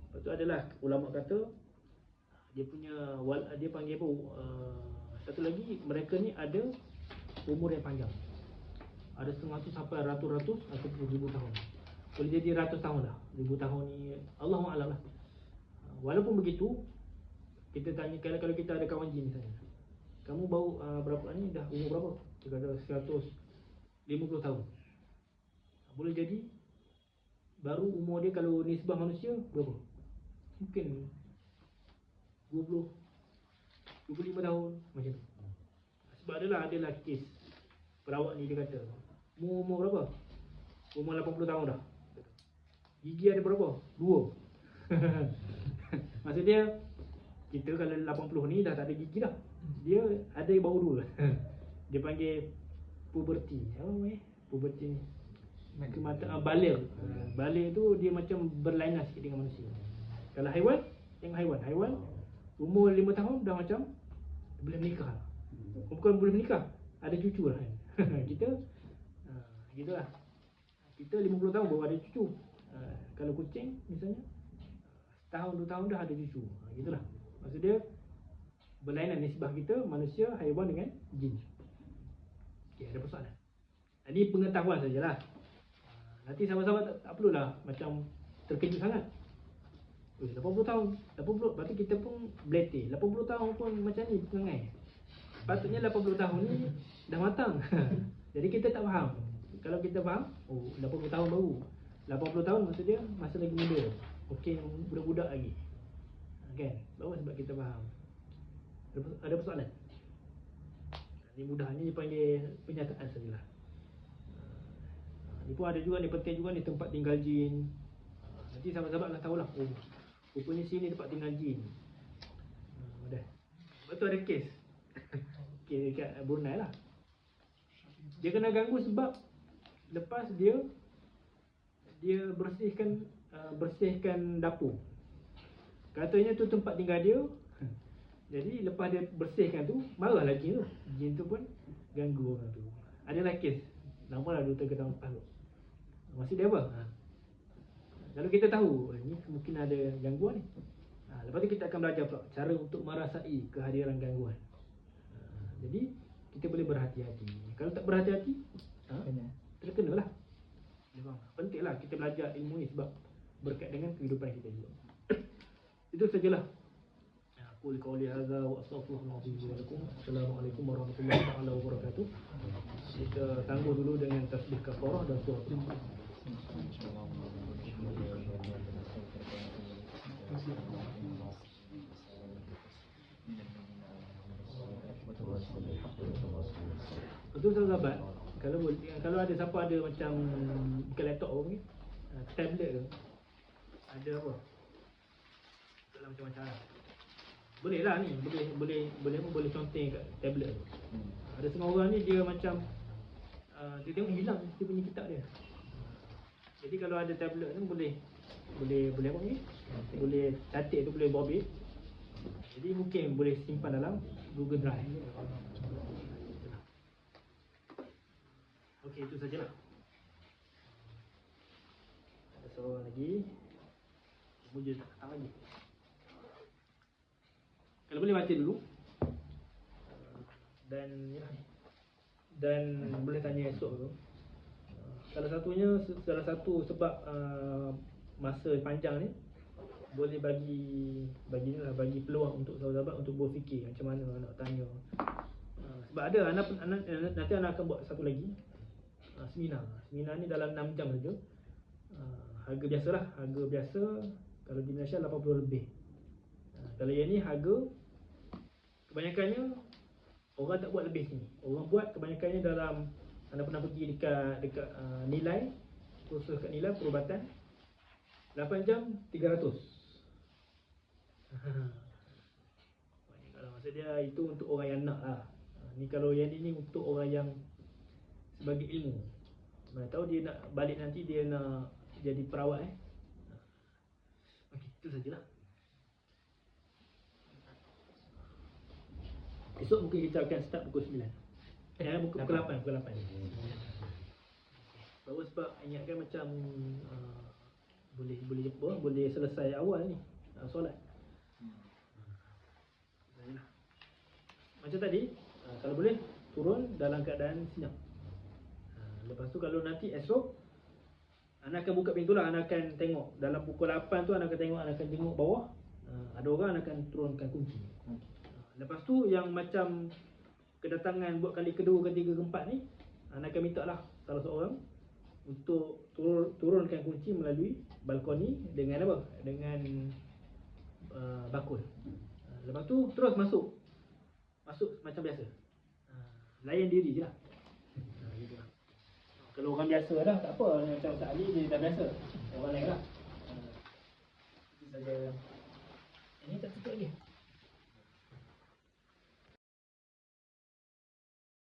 Lepas tu adalah ulama kata dia panggil apa, satu lagi, mereka ni ada umur yang panjang. Ada setengah tu sampai ratus-ratus ataupun ribu tahun. Boleh jadi ratus tahun lah. Ribu tahun ni Allahu'alam lah. Walaupun begitu, kita tanya, kalau kita ada kawan jin misalnya, kamu baru berapa ni, dah umur berapa? Dia kata 150 tahun. Boleh jadi baru umur dia kalau nisbah manusia berapa? Mungkin 20, 25 tahun macam tu. Sebab adalah kes perawat ni, dia kata umur berapa? Umur 80 tahun dah. Gigi ada berapa? 2. Maksudnya kita kalau 80 ni dah tak ada gigi dah. Dia ada baru 2. Dia panggil puberty. Apa namanya? Puberty ni. Baligh. Baligh tu dia macam berlainan sikit dengan manusia. Kalau haiwan, tengok haiwan umur 5 tahun dah macam boleh menikah. Bukan boleh menikah, ada cucu lah kan. Kita gitulah. Kita 50 tahun baru ada cucu. Kalau kucing misalnya setahun 2 tahun dah ada cucu. Gitulah. Maksud dia berlainan nisbah kita manusia, haiwan dengan jin. Okey, ada persoalan. Ini pengetahuan sajalah. Nanti sahabat-sahabat tak perlulah macam terkejut sangat. 80 tahun, 80 berarti kita pun belete. 80 tahun pun macam ni perangai. Patutnya 80 tahun ni dah matang. Jadi kita tak faham. Kalau kita faham, 80 tahun baru. 80 tahun maksud dia masa lagi muda. Okey, budak-budak lagi. Kan? Baru sebab kita faham. Ada persoalan. Ni mudah ni dipanggil penyataan sajalah. Ni pun ada juga ni, penting juga ni tempat tinggal jin. Nanti sahabat-sahabat akan tahulah. Rupanya sini tempat tinggal jin. Dah. Betul ada kes. Kes dekat Brunei lah. Dia kena ganggu sebab lepas dia bersihkan dapur. Katanya tu tempat tinggal dia. Jadi lepas dia bersihkan tu, marahlah jin tu. Jin tu pun ganggu orang tu. Adalah kes. Lama lah 2-3 tahun lepas tu. Maksud dia apa? Kalau kita tahu ni mungkin ada gangguan ni. Lepas tu kita akan belajar pula cara untuk merasai kehadiran gangguan. Jadi kita boleh berhati-hati. Kalau tak berhati-hati, terkena lah. Pentinglah kita belajar ilmu ni sebab berkait dengan kehidupan kita juga. Itu sajalah. Aku qauli hadza wa astaghfirullahalazim wa lakum. Assalamualaikum warahmatullahi taala wabarakatuh. Kita tangguh dulu dengan tasbih kafarah dan surah. Betul sahabat. Kalau ada siapa ada macam bukan laptop apa ni, tablet ke, ada apa? Dalam macam-macam lah. Boleh lah ni, boleh conteng kat tablet tu. Ada setengah orang ni dia macam dia tengok hilang dia punya kitab dia. Jadi kalau ada tablet ni boleh apa ni? Boleh catat tu, boleh bobit. Jadi mungkin boleh simpan dalam Google Drive. Okey, itu sajalah. Ada seorang lagi. Mujur tak datang lagi. Kalau boleh baca dulu. Dan boleh tanya esok tu. Salah satu sebab masa panjang ni boleh bagi peluang untuk sahabat-sahabat untuk berfikir macam mana nak tanya. Sebab ada nanti anak akan buat satu lagi seminar. Seminar ni dalam 6 jam saja. Harga biasalah, harga biasa kalau di Malaysia 80 lebih. Kalau yang ni harga kebanyakannya orang tak buat lebih sini. Orang buat kebanyakannya dalam, anda pernah pergi dekat nilai, kursus kat nilai perubatan 8 jam 300. Kalau maksud dia itu untuk orang yang nak lah. Ni kalau yang ni untuk orang yang sebagai ilmu. Mana tahu dia nak balik nanti dia nak jadi perawat Okey, itu sajalah. Esok mungkin kita akan start pukul 9. Pukul 8. Baru sebab ingatkan macam boleh selesai awal ni solat. Macam tadi, kalau boleh turun dalam keadaan senyap. Lepas tu kalau nanti esok anak akan buka pintu lah, anak akan tengok dalam pukul 8 tu, anak akan tengok, anak akan jenguk bawah. Ada orang anak akan turunkan kunci. Lepas tu yang macam kedatangan buat kali kedua, ketiga, keempat ni, anak akan minta lah salah seorang untuk turunkan kunci melalui balkoni dengan apa? Dengan bakul. Lepas tu terus masuk macam biasa. Layan diri je lah. Kalau orang biasa dah tak apa, macam Ustaz Ali dia dah biasa. Orang lain lah.